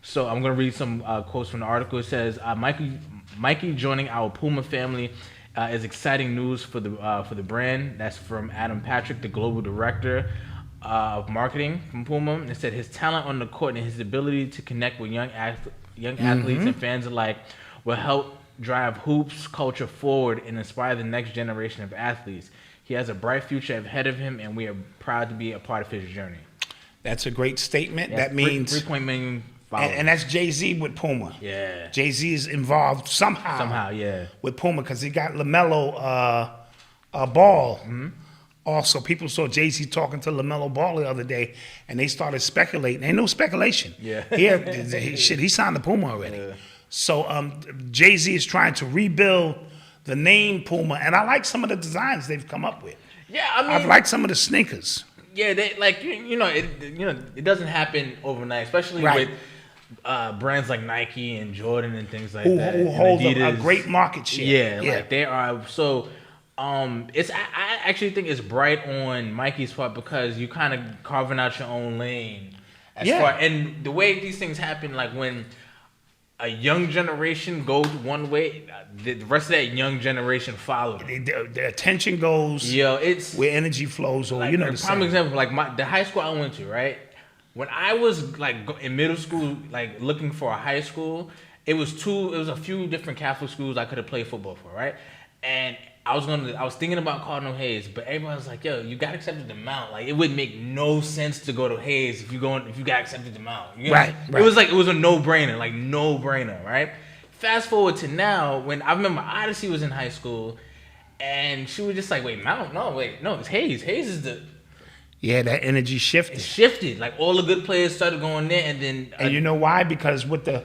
So I'm going to read some quotes from the article. It says, Mikey joining our Puma family is exciting news for the brand. That's from Adam Patrick, the global director of marketing from Puma. And it said his talent on the court and his ability to connect with young athletes and fans alike will help drive hoops culture forward and inspire the next generation of athletes. He has a bright future ahead of him, and we are proud to be a part of his journey. That's a great statement. Yeah, that means 3 million followers. And that's Jay-Z with Puma. Yeah. Jay-Z is involved somehow yeah, with Puma because he got LaMelo Ball. Also, people saw Jay-Z talking to LaMelo Ball the other day, and they started speculating. Ain't no speculation. Yeah. He signed the Puma already. Yeah. So Jay-Z is trying to rebuild the name Puma, and I like some of the designs they've come up with. Yeah, I mean, I've liked some of the sneakers. Yeah, they like it doesn't happen overnight, especially with brands like Nike and Jordan and things like that. Who hold a great market share. Yeah, like they are. So I actually think it's bright on Mikey's part because you kind of carving out your own lane. And the way these things happen, like when a young generation goes one way, the rest of that young generation follows. The attention goes it's where energy flows. Or like, the prime example, like the high school I went to, right? When I was like in middle school, like looking for a high school, it was a few different Catholic schools I could have played football for, right? And I was thinking about Cardinal Hayes, but everyone was like, "Yo, you got accepted to Mount. Like, it would make no sense to go to Hayes if you got accepted to Mount." Right. It was a no-brainer, right? Fast forward to now, when I remember Odyssey was in high school, and she was just like, "Wait, Mount? No, it's Hayes. Hayes is the." Yeah, that energy shifted. It shifted. Like all the good players started going there, and then. And you know why? Because what the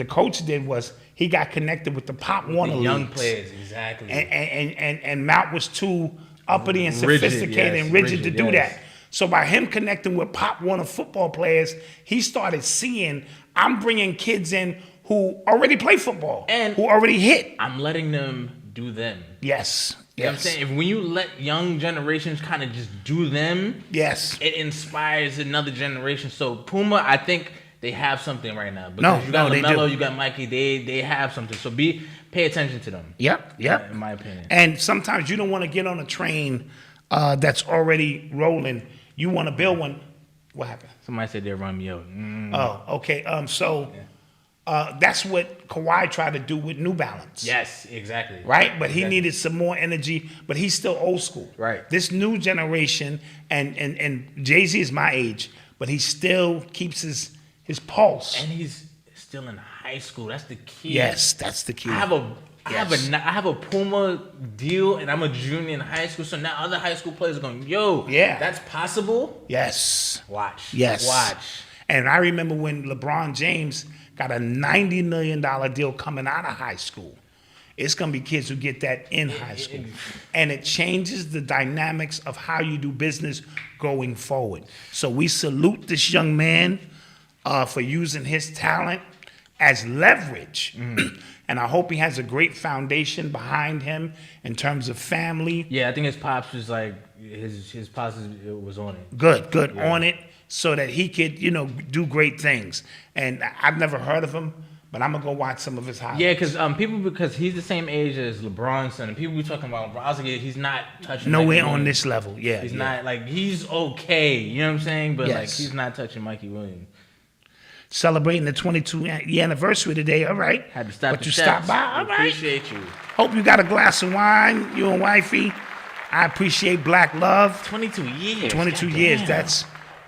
coach did was he got connected with the Pop Warner young leagues. Players, exactly. And Mount was too uppity and sophisticated and rigid to do that. So by him connecting with Pop Warner football players, he started seeing, I'm bringing kids in who already play football and who already hit. I'm letting them do them. Yes. You know what I'm saying? When you let young generations kind of just do them, it inspires another generation. So Puma, I think they have something right now. Because you got LaMelo, you got Mikey, they have something. So pay attention to them. Yep. In my opinion. And sometimes you don't want to get on a train that's already rolling. You want to build one. What happened? Somebody said they'll run me out. Oh, okay. That's what Kawhi tried to do with New Balance. Yes, exactly. Right? But he needed some more energy, but he's still old school. Right. This new generation, and Jay-Z is my age, but he still keeps his pulse. And he's still in high school. That's the key. Yes, that's the key. I have a Puma deal, and I'm a junior in high school. So now other high school players are going, "Yo, that's possible." Yes. Watch. And I remember when LeBron James got a $90 million deal coming out of high school. It's going to be kids who get that in high school. And it changes the dynamics of how you do business going forward. So we salute this young man for using his talent as leverage. And I hope he has a great foundation behind him in terms of family. Yeah, I think his pops was like, his pops was on it. Good, on it, so that he could, do great things. And I've never heard of him, but I'm going to go watch some of his highlights. Yeah, because he's the same age as LeBron's son, and people be talking about LeBron. I was like, he's not touching nowhere Mikey on this level, He's not, like, he's okay, you know what I'm saying? But, like, he's not touching Mikey Williams. Celebrating the 22nd anniversary today, all right. Had to stop but the you steps. stopped by, all right. Appreciate you. Hope you got a glass of wine, you and wifey. I appreciate black love. 22 years. 22 years, that's,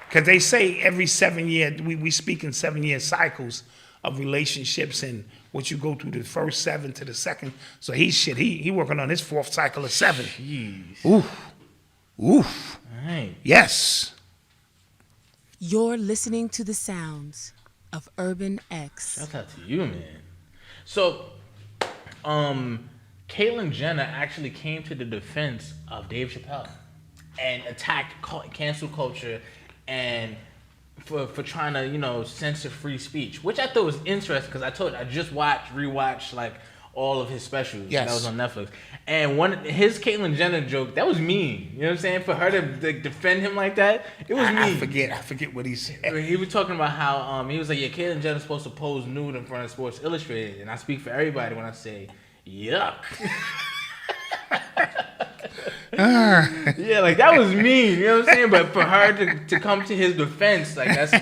because they say every 7 year, we speak in 7 year cycles. of relationships and what you go through the first 7 to the second. So he working on his 4th cycle of 7. Jeez. Oof. All right. Yes. You're listening to the sounds of Urban X. Shout out to you, man. So, Caitlyn Jenner actually came to the defense of Dave Chappelle and attacked cancel culture and for trying to, censor free speech, which I thought was interesting because I just rewatched like all of his specials. Yes. That was on Netflix. And his Caitlyn Jenner joke, that was mean. You know what I'm saying? For her to defend him like that, it was mean. I forget what he said. He was talking about how he was like, yeah, Caitlyn Jenner's supposed to pose nude in front of Sports Illustrated, and I speak for everybody when I say, yuck. Yeah, like that was mean, you know what I'm saying? But for her to come to his defense, like that's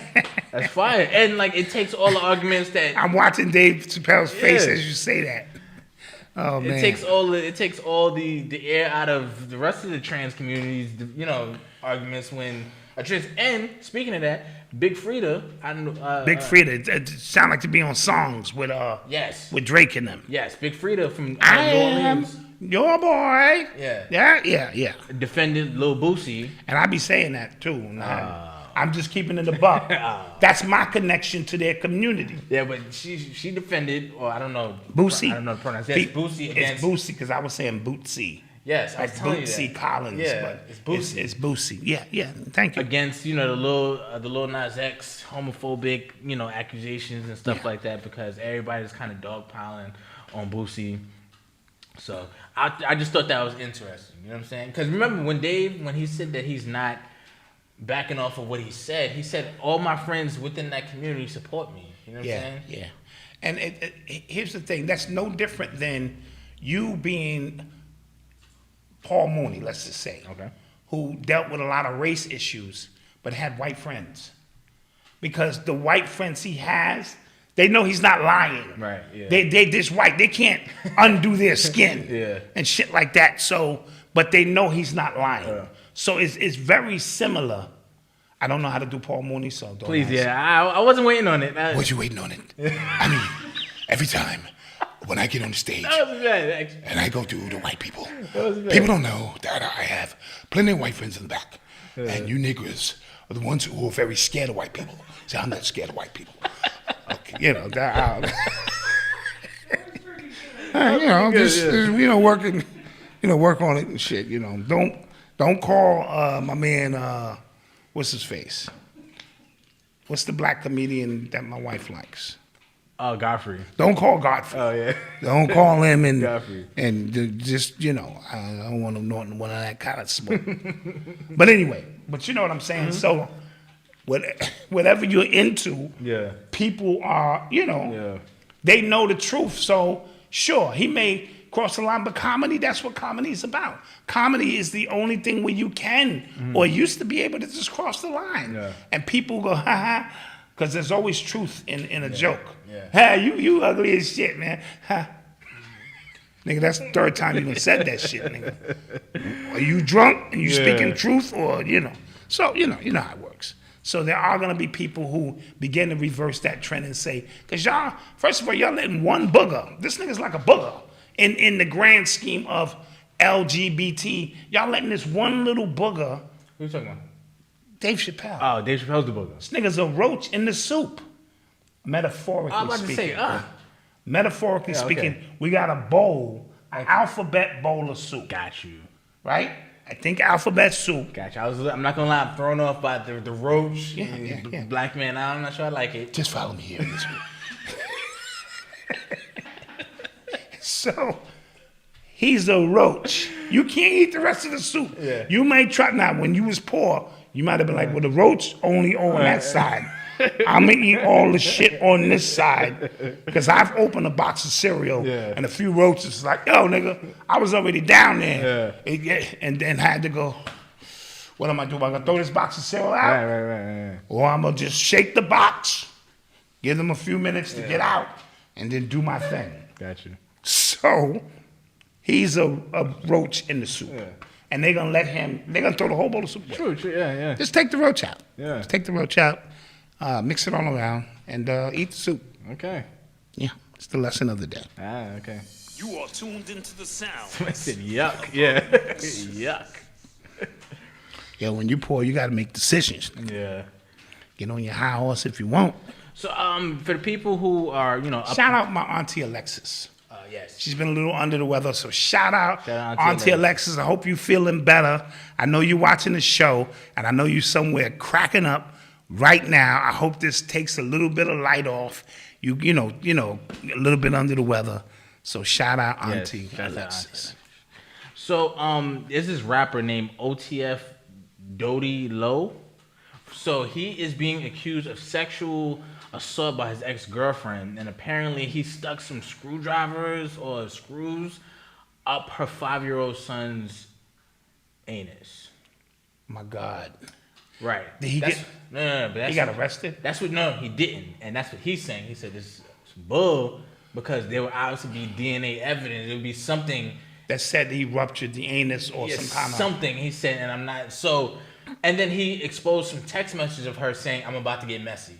fire. And like it takes all the arguments that I'm watching Dave Chappelle's face as you say that. Oh man. It takes all the air out of the rest of the trans communities, arguments when a trans. And speaking of that, Big Frida, Big Frida, it sound like to be on songs with yes, with Drake in them. Yes, Big Frida from New am Orleans. Your boy. Yeah. Defended Lil Boosie. And I be saying that too. I'm just keeping it a buck. That's my connection to their community. Yeah, but she defended, or I don't know. Boosie. I don't know the pronouns. Yes, Boosie against. It's Boosie because I was saying Bootsy. Yes, I was telling you that. Bootsy Collins. Yeah, but it's Boosie. It's Boosie. Yeah. Thank you. Against the Lil Nas X homophobic accusations and stuff like that because everybody's kind of dogpiling on Boosie. So I just thought that was interesting. You know what I'm saying? Because remember when he said that he's not backing off of what he said all my friends within that community support me. You know what I'm saying? Yeah. And here's the thing. That's no different than you being Paul Mooney, let's just say, who dealt with a lot of race issues but had white friends. Because the white friends he has, they know he's not lying. Right, yeah. They this white, they can't undo their skin and shit like that. So, but they know he's not lying. So it's very similar. I don't know how to do Paul Mooney, so don't Please, ask. I wasn't waiting on it. Was you waiting on it? I mean, every time when I get on the stage and I go through the white people, people don't know that I have plenty of white friends in the back. And you niggers are the ones who are very scared of white people. See, I'm not scared of white people. Okay, work on it and shit. Don't call my man. What's his face? What's the black comedian that my wife likes? Oh, Godfrey. Don't call Godfrey. Oh yeah. Don't call him and Godfrey. And just I don't want him knowing one of that kind of smoke. But anyway, but you know what I'm saying. So whatever you're into, people are they know the truth. So sure, he may cross the line, but comedy, that's what comedy is about. Comedy is the only thing where you can or used to be able to just cross the line. And people go, ha ha, because there's always truth in a joke. Hey, you ugly as shit, man. Ha. Nigga, that's the 3rd time you done said that shit, nigga. Are you drunk and you speaking truth or, So, you know how it works. So there are going to be people who begin to reverse that trend and say, because y'all, first of all, y'all letting one booger. This nigga's like a booger. In the grand scheme of LGBT, y'all letting this one little booger. Who you talking about? Dave Chappelle. Oh, Dave Chappelle's the booger. This nigga's a roach in the soup. Metaphorically I'm about to speaking. say, Metaphorically speaking, we got a bowl, an alphabet bowl of soup. Got you. Right? I think alphabet soup. Gotcha. I'm not gonna lie, I'm thrown off by the roach. Black man, I'm not sure I like it. Just follow me here in this room. So he's a roach. You can't eat the rest of the soup. You might try. Now, when you was poor, you might have been like, well, the roach only on that side. I'm going to eat all the shit on this side. Because I've opened a box of cereal and a few roaches like, yo, nigga, I was already down there. And then had to go, what am I doing? I'm going to throw this box of cereal out? Right. Or I'm going to just shake the box, give them a few minutes to get out, and then do my thing. Got you. So he's a roach in the soup. And they're going to let him, they're going to throw the whole bowl of soup away. True, yeah. Just take the roach out. Just take the roach out, mix it all around, and eat the soup. Okay. Yeah, it's the lesson of the day. Ah, okay. You are tuned into the sound. I said yuck. Yeah. Yuck. Yo, when you poor, you got to make decisions. Yeah. Get on your high horse if you want. So, for the people who are, shout out my auntie Alexis. Yes. She's been a little under the weather, so shout out Auntie Auntie Alexis. I hope you feeling better. I know you watching the show, and I know you somewhere cracking up right now. I hope this takes a little bit of light off. You know, a little bit under the weather. So shout out Auntie Alexis. So, there's this rapper named OTF Dodie Low. So he is being accused of sexual assault by his ex-girlfriend, and apparently he stuck some screwdrivers or screws up her 5-year-old son's anus. My God. Right. Did he get? No. But he got arrested? That's what. No, he didn't, and that's what he's saying. He said this is bull because there would obviously be DNA evidence. It would be something that said he ruptured the anus or some kind of something. He said, and I'm not so. And then he exposed some text messages of her saying, "I'm about to get messy."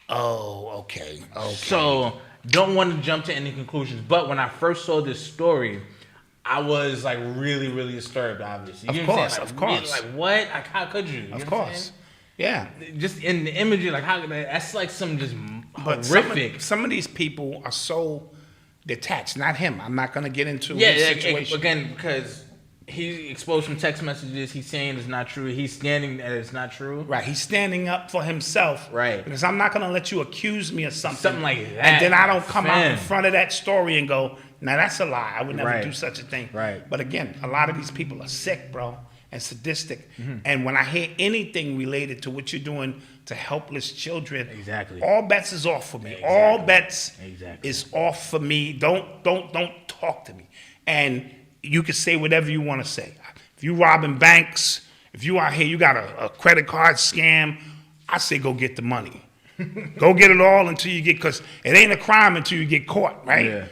Oh, okay. So don't want to jump to any conclusions. But when I first saw this story, I was like really, really disturbed. Obviously, of course. Really, like what? Like how could you? Of course. Yeah. Just in the imagery, like how? That's like some just horrific. Some of these people are so detached. Not him. I'm not going to get into his situation again because he exposed some text messages. He's saying it's not true. He's standing that it's not true. Right. He's standing up for himself. Right. Because I'm not going to let you accuse me of something. Something like that. And then I don't come out in front of that story and go, now that's a lie. I would never do such a thing. Right. But again, a lot of these people are sick, bro, and sadistic. Mm-hmm. And when I hear anything related to what you're doing to helpless children, all bets is off for me. All bets is off for me. Don't talk to me. And you can say whatever you want to say. If you robbing banks, if you out here, you got a credit card scam, I say go get the money. Go get it all until you get, because it ain't a crime until you get caught, right? Yeah.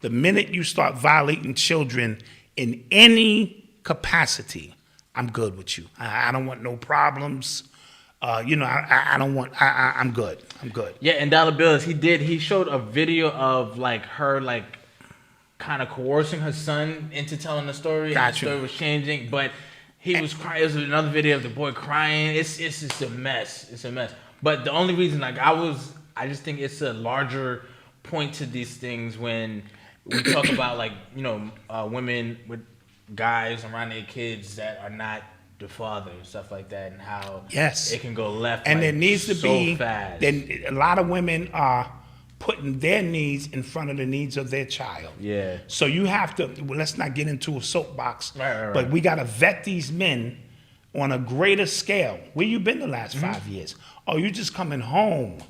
The minute you start violating children in any capacity, I'm good with you. I don't want no problems. I don't want, I'm good. I'm good. Yeah, and Dollar Bills, he showed a video of like her like kind of coercing her son into telling the story. Gotcha. And the story was changing, but he was crying. There's another video of the boy crying. It's just a mess. It's a mess. But the only reason, like I just think it's a larger point to these things when we talk about like women with guys around their kids that are not the father and stuff like that, and how it can go left. And like, there needs to so be fast. Then a lot of women are putting their needs in front of the needs of their child. Yeah. So you have to, let's not get into a soapbox, right. But we got to vet these men on a greater scale. Where you been the last 5 years? Oh, you just coming home.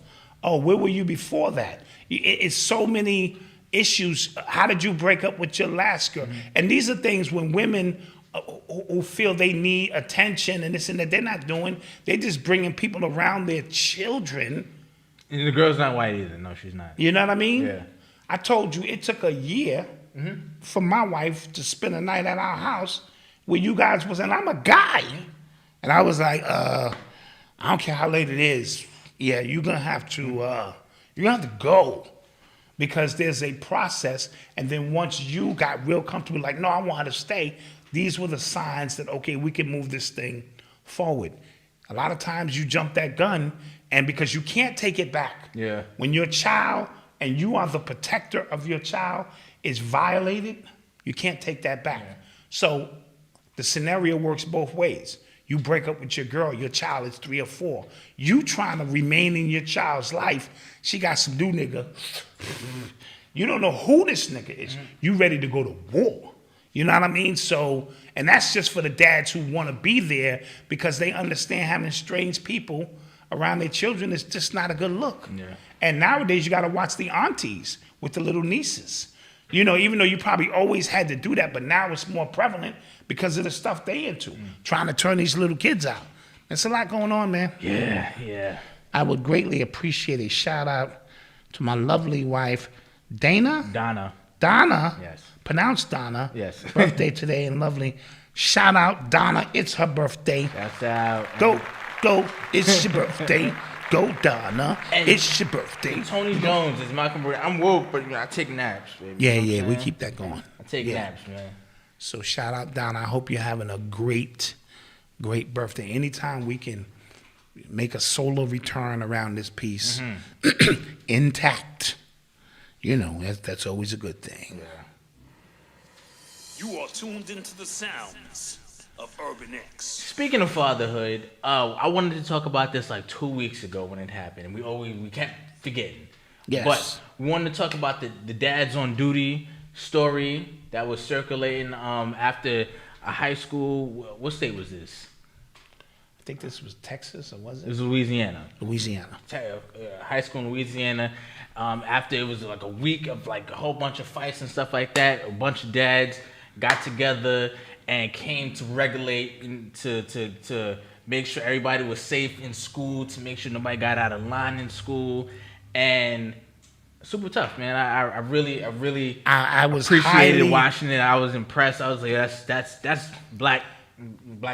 Oh, where were you before that? It's so many issues. How did you break up with your last girl? And these are things when women who feel they need attention and this and that, they're not doing. They're just bringing people around their children. And the girl's not white either. No, she's not. You know what I mean? Yeah. I told you it took a year for my wife to spend a night at our house where you guys was, and I'm a guy. And I was like, I don't care how late it is. Yeah, you're gonna have to go. Because there's a process, and then once you got real comfortable, like, no, I want her to stay, these were the signs that, okay, we can move this thing forward. A lot of times you jump that gun, and because you can't take it back. Yeah. When your child, and you are the protector of your child, is violated, you can't take that back. Yeah. So the scenario works both ways. You break up with your girl, your child is 3 or 4. You trying to remain in your child's life, she got some new nigga. You don't know who this nigga is. You ready to go to war. You know what I mean? So, and that's just for the dads who want to be there because they understand having strange people around their children is just not a good look. Yeah. And nowadays you got to watch the aunties with the little nieces. You know, even though you probably always had to do that, but now it's more prevalent because of the stuff they into, trying to turn these little kids out. There's a lot going on, man. Yeah. I would greatly appreciate a shout out to my lovely wife, Dana. Donna. Yes. Pronounced Donna. Yes. Birthday today and lovely. Shout out Donna. It's her birthday. That's out. Go. It's your birthday. go, Donna. And it's your birthday. Tony Jones is my comrade. I'm woke, but I take naps, baby. Yeah, You know what yeah, I'm we saying? keep that going. I take naps, man. So shout out, Donna. I hope you're having a great birthday. Anytime we can make a solo return around this piece intact, you know, that's always a good thing. You are tuned into the sounds of Urban X. Speaking of fatherhood, I wanted to talk about this like 2 weeks ago when it happened, and we kept forgetting. Yes. But we wanted to talk about the dads on duty story that was circulating after a high school. What state was this? I think this was Texas, or was it? It was Louisiana. High school in Louisiana. After it was like a week of like a whole bunch of fights and stuff like that, a bunch of dads got together and came to regulate and to make sure everybody was safe in school, to make sure nobody got out of line in school, and super tough, man. I really was appreciated watching it. I was impressed. I was like, that's black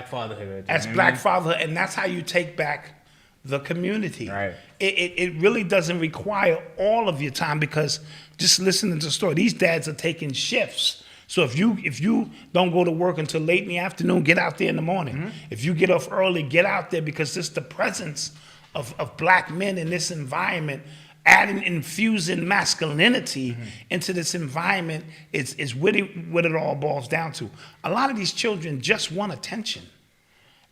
fatherhood. Right there. That's black fatherhood, and that's how you take back the community. Right. It really doesn't require all of your time, because just listening to the story, these dads are taking shifts. So if you don't go to work until late in the afternoon, get out there in the morning. If you get off early, get out there, because it's the presence of black men in this environment, infusing masculinity into this environment is what it all boils down to. A lot of these children just want attention.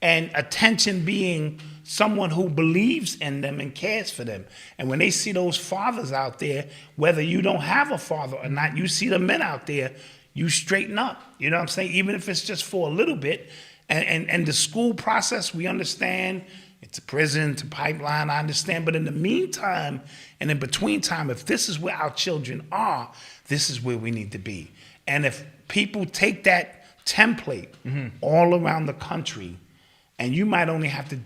And attention being someone who believes in them and cares for them. And when they see those fathers out there, whether you don't have a father or not, you see the men out there, you straighten up. You know what I'm saying? Even if it's just for a little bit. And the school process, we understand. It's a prison, it's a pipeline, I understand. But in the meantime, and in between time, if this is where our children are, this is where we need to be. And if people take that template all around the country, and you might only have to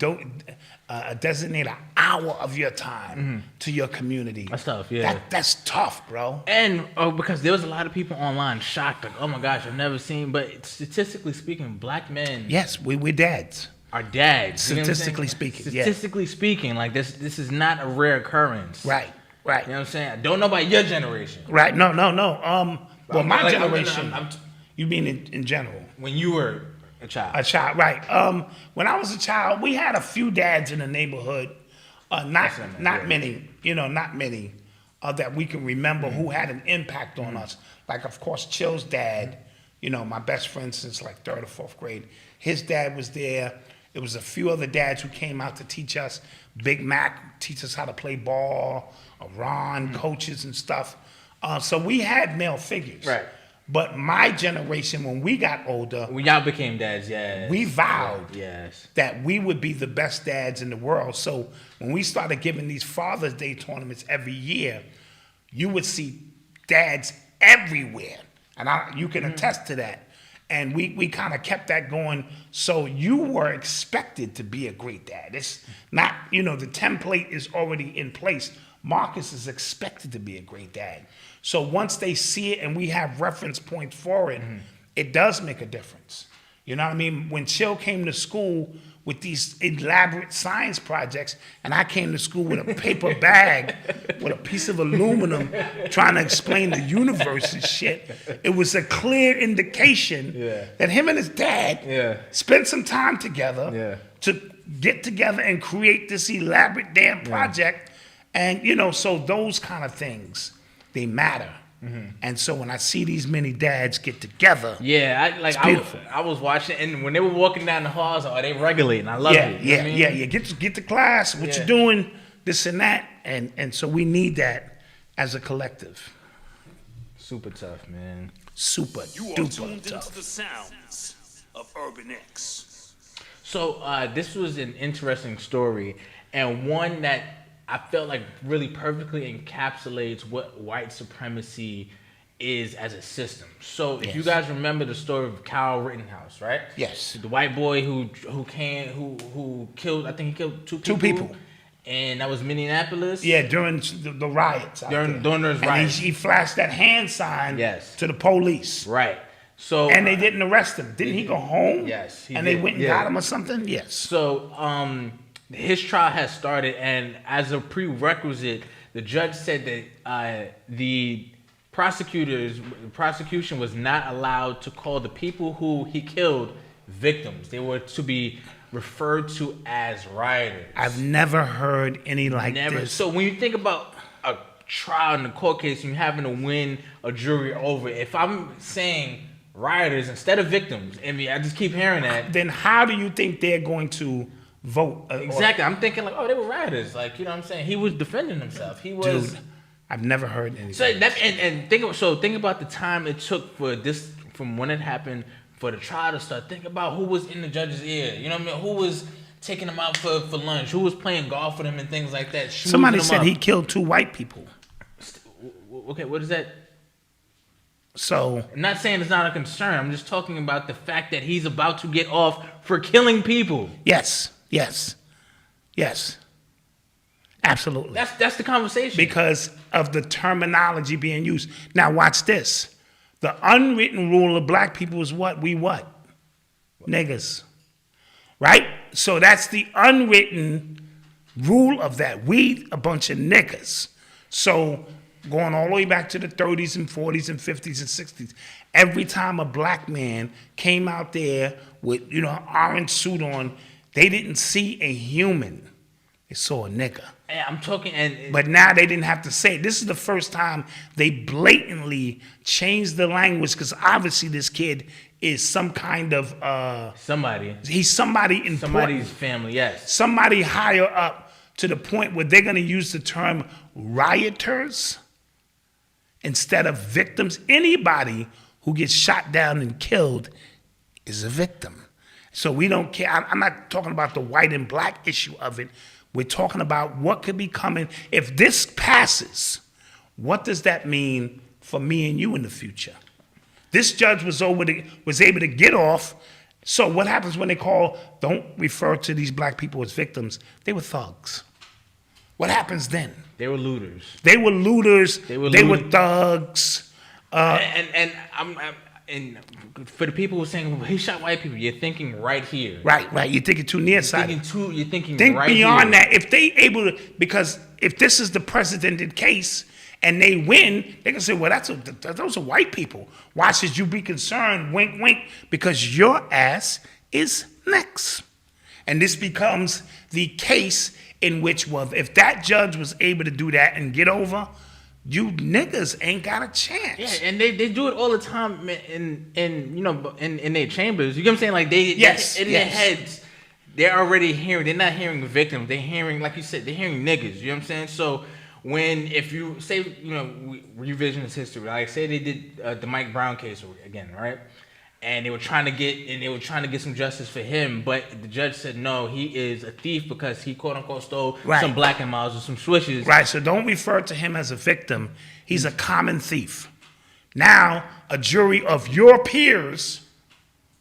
designate an hour of your time to your community. That's tough, yeah. That's tough, bro. And because there was a lot of people online shocked, like, oh my gosh, I've never seen. But statistically speaking, black men. Yes, we're dads. Are dads. Statistically speaking. Statistically speaking, like this is not a rare occurrence. Right. You know what I'm saying? I don't know about your generation. Right. No. Well, my generation. I'm you mean in general? When you were a child. A child, right. When I was a child, we had a few dads in the neighborhood. Not many, not many that we can remember who had an impact on us. Like, of course, Chill's dad, my best friend since like 3rd or 4th grade. His dad was there. There was a few other dads who came out to teach us. Big Mac teach us how to play ball. Ron, coaches and stuff. So we had male figures. Right. But my generation, when we got older, when y'all became dads, we vowed yes, that we would be the best dads in the world. So when we started giving these Father's Day tournaments every year, you would see dads everywhere. And you can attest to that. And we kind of kept that going. So you were expected to be a great dad. It's not, the template is already in place. Marcus is expected to be a great dad. So once they see it and we have reference points for it, it does make a difference. You know what I mean? When Chill came to school with these elaborate science projects, and I came to school with a paper bag with a piece of aluminum trying to explain the universe and shit, it was a clear indication that him and his dad spent some time together to get together and create this elaborate damn project. And, so those kind of things, they matter. And so when I see these many dads get together, I was watching, and when they were walking down the halls, they regulating. I love it. Yeah. Get to class. What you doing? This and that, and so we need that as a collective. Super tough, man. Super You are duper tuned tough. into the sounds of Urban X. So this was an interesting story, and one that I felt like really perfectly encapsulates what white supremacy is as a system. So if you guys remember the story of Kyle Rittenhouse, right? Yes. The white boy who killed, I think he killed two people. And that was Minneapolis. Yeah, during the riots. During those riots. And he flashed that hand sign to the police. Right. So and they didn't arrest him. Didn't he go home? Yes. They went and got him or something? Yes. So His trial has started, and as a prerequisite, the judge said that the prosecution was not allowed to call the people who he killed victims. They were to be referred to as rioters. I've never heard any like this. So when you think about a trial in the court case, and you having to win a jury over, if I'm saying rioters instead of victims, I mean, I just keep hearing that. Then how do you think they're going to vote? Exactly. I'm thinking like, oh, they were rioters. Like, you know what I'm saying? He was defending himself. He was. Dude, I've never heard anything. So think about the time it took for this, from when it happened, for the trial to start. Think about who was in the judge's ear. You know what I mean? Who was taking him out for lunch? Who was playing golf with him and things like that? Somebody said he killed 2 white people. Okay, what is that? So I'm not saying it's not a concern. I'm just talking about the fact that he's about to get off for killing people. Yes. Absolutely. That's the conversation. Because of the terminology being used. Now watch this. The unwritten rule of black people is what? We what? Niggas. Right? So that's the unwritten rule of that. We a bunch of niggas. So going all the way back to the 30s and 40s and 50s and 60s, every time a black man came out there with, you know, an orange suit on, they didn't see a human. They saw a nigga. Yeah, I'm talking, but now they didn't have to say it. This is the first time they blatantly changed the language, because obviously this kid is some kind of somebody. He's somebody important. Somebody's family, yes. Somebody higher up, to the point where they're going to use the term rioters instead of victims. Anybody who gets shot down and killed is a victim. So we don't care. I'm not talking about the white and black issue of it. We're talking about what could be coming. If this passes, what does that mean for me and you in the future? This judge was able to get off. So what happens when they don't refer to these black people as victims? They were thugs. What happens then? They were looters. They were looters. They were thugs. And for the people who are saying, well, he shot white people, you're thinking right here. Right. You're thinking too nearsighted. You're thinking Think right beyond here. that. If they able to, because if this is the precedented case and they win, they can say, well, those are white people. Why should you be concerned? Wink, wink. Because your ass is next. And this becomes the case in which, well, if that judge was able to do that and get over, you niggas ain't got a chance. Yeah, and they do it all the time in their chambers. You get what I'm saying? Like their heads, they're already hearing. They're not hearing victims. They're hearing, like you said, they're hearing niggas. You know what I'm saying? So if you say, revisionist history, like say they did the Mike Brown case again, right? And they were trying to get some justice for him, but the judge said no, he is a thief because he quote unquote stole some Black and Miles or some Swishes. Right. So don't refer to him as a victim. He's a common thief. Now a jury of your peers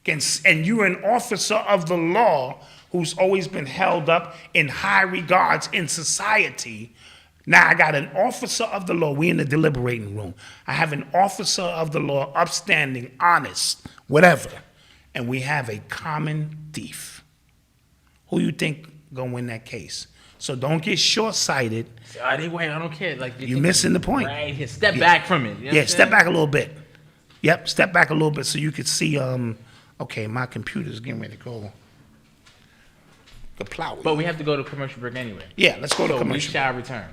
and you're an officer of the law who's always been held up in high regards in society. Now I got an officer of the law. We in the deliberating room. I have an officer of the law, upstanding, honest, whatever, and we have a common thief. Who you think gonna win that case? So don't get short-sighted. I don't care. Like you're missing the point. Right here, step back from it. You know step back a little bit. Yep, step back a little bit so you can see. Okay, my computer's getting ready to go. Kaplowy. But we have to go to commercial break anyway. Yeah, let's go to commercial. We shall return.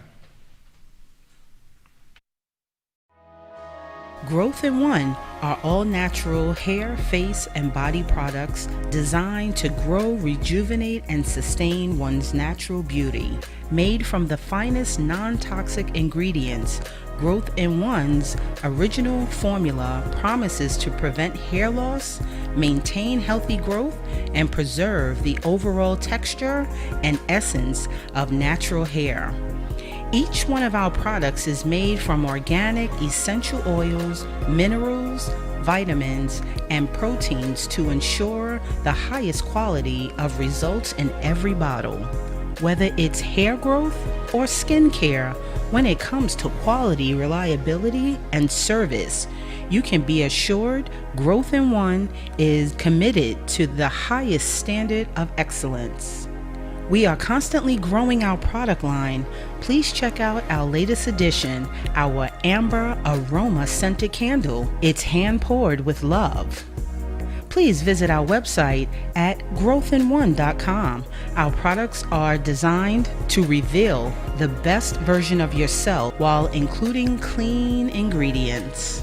Growth in One are all-natural hair, face, and body products designed to grow, rejuvenate, and sustain one's natural beauty. Made from the finest non-toxic ingredients, Growth in One's original formula promises to prevent hair loss, maintain healthy growth, and preserve the overall texture and essence of natural hair. Each one of our products is made from organic essential oils, minerals, vitamins, and proteins to ensure the highest quality of results in every bottle. Whether it's hair growth or skin care, when it comes to quality, reliability, and service, you can be assured Growth in One is committed to the highest standard of excellence. We are constantly growing our product line. Please check out our latest edition, our Amber Aroma Scented Candle. It's hand poured with love. Please visit our website at growthin1.com. Our products are designed to reveal the best version of yourself while including clean ingredients.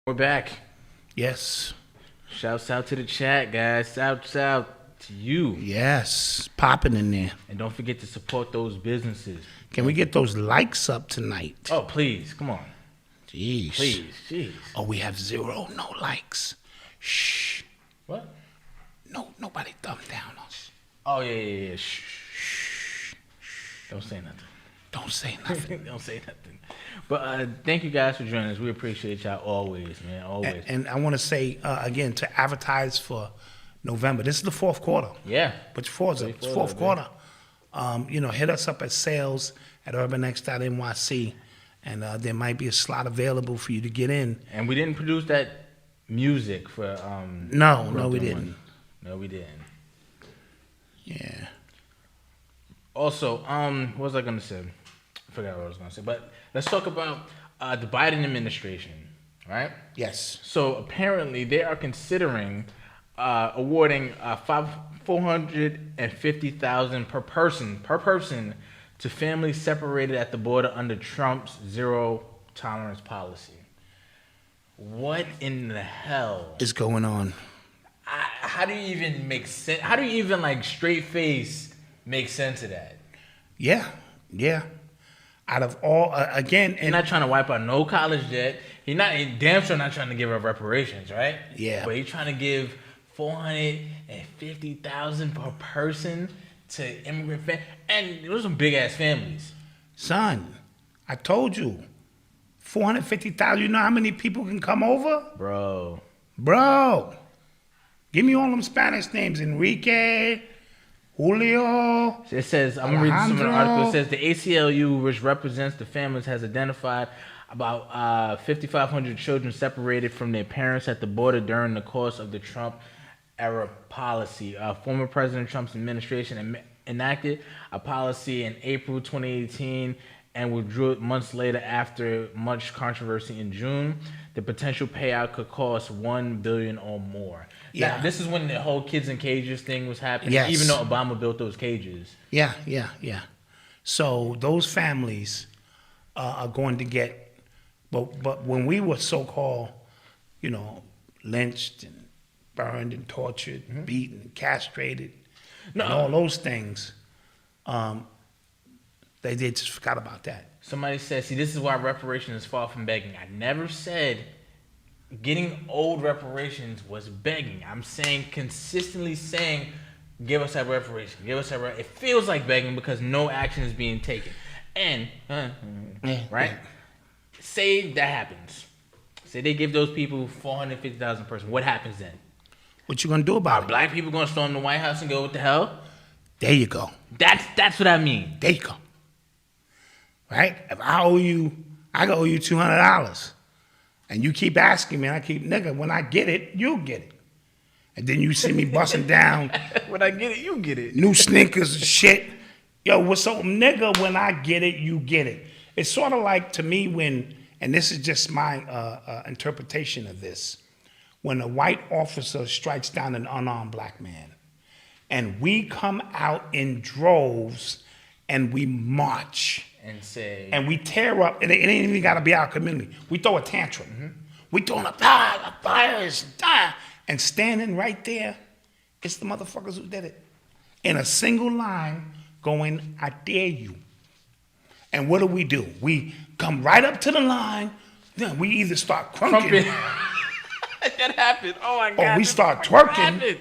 We're back. Yes. Shouts out to the chat, guys. Shouts out to you. Yes. Popping in there. And don't forget to support those businesses. Can we get those likes up tonight? Oh, please. Come on. Jeez. Please. Jeez. Oh, we have 0 no likes. Shh. What? No, nobody thumb down us. Oh, yeah. Shh. Don't say nothing. Don't say nothing. Don't say nothing. But thank you guys for joining us. We appreciate y'all always, man. Always. And I want to say, again, to advertise for November. This is the fourth quarter. Yeah. Put your fours up. It's fourth quarter. Hit us up at sales at urbanx.nyc, and there might be a slot available for you to get in. And we didn't produce that music for No, we didn't. No, we didn't. Yeah. Also, what was I gonna say? I forgot what I was gonna say. But let's talk about the Biden administration, right? Yes. So apparently they are considering awarding $450,000 per person to families separated at the border under Trump's zero tolerance policy. What in the hell is going on? How do you even make sense? How do you even straight face make sense of that? Yeah. Out of all, again, He's not trying to wipe out no college debt. He damn sure not trying to give up reparations, right? Yeah. But he's trying to give $450,000 per person to immigrant families, and those are some big ass families. Son, I told you, 450,000. You know how many people can come over, bro? Give me all them Spanish names: Enrique, Julio. It says, I'm going to read some of the article. It says the ACLU, which represents the families, has identified about 5,500 children separated from their parents at the border during the course of the Trump era policy. Former President Trump's administration enacted a policy in April 2018 and withdrew it months later after much controversy in June. The potential payout could cost $1 billion or more. Yeah. Now, this is when the whole kids in cages thing was happening, Yes. even though Obama built those cages. Yeah. So those families are going to get, but when we were so-called, lynched and burned and tortured, beaten, castrated, and all those things, they just forgot about that. Somebody said, see, this is why reparations is far from begging. I never said getting old reparations was begging. I'm saying, consistently saying, give us that reparation, give us that It feels like begging because no action is being taken. And, right? Say that happens. Say they give those people $450,000 per person. What happens then? What you gonna do about it? Are black people gonna storm the White House and go, what the hell? There you go. That's what I mean. There you go. Right? If I owe you, I owe you $200. And you keep asking me, and I keep, nigga, when I get it, you'll get it. And then you see me busting down. When I get it, you get it. New sneakers and shit. Yo, what's up, nigga? When I get it, you get it. It's sort of like, to me, when, and this is just my interpretation of this, when a white officer strikes down an unarmed black man, and we come out in droves, and we march, and say, and we tear up, and it ain't even got to be our community. We throw a tantrum. We throwing up, the fires, and standing right there, it's the motherfuckers who did it. In a single line, going, I dare you. And what do? We come right up to the line, then we either start crunking. That happened. Oh my God. Or we start twerking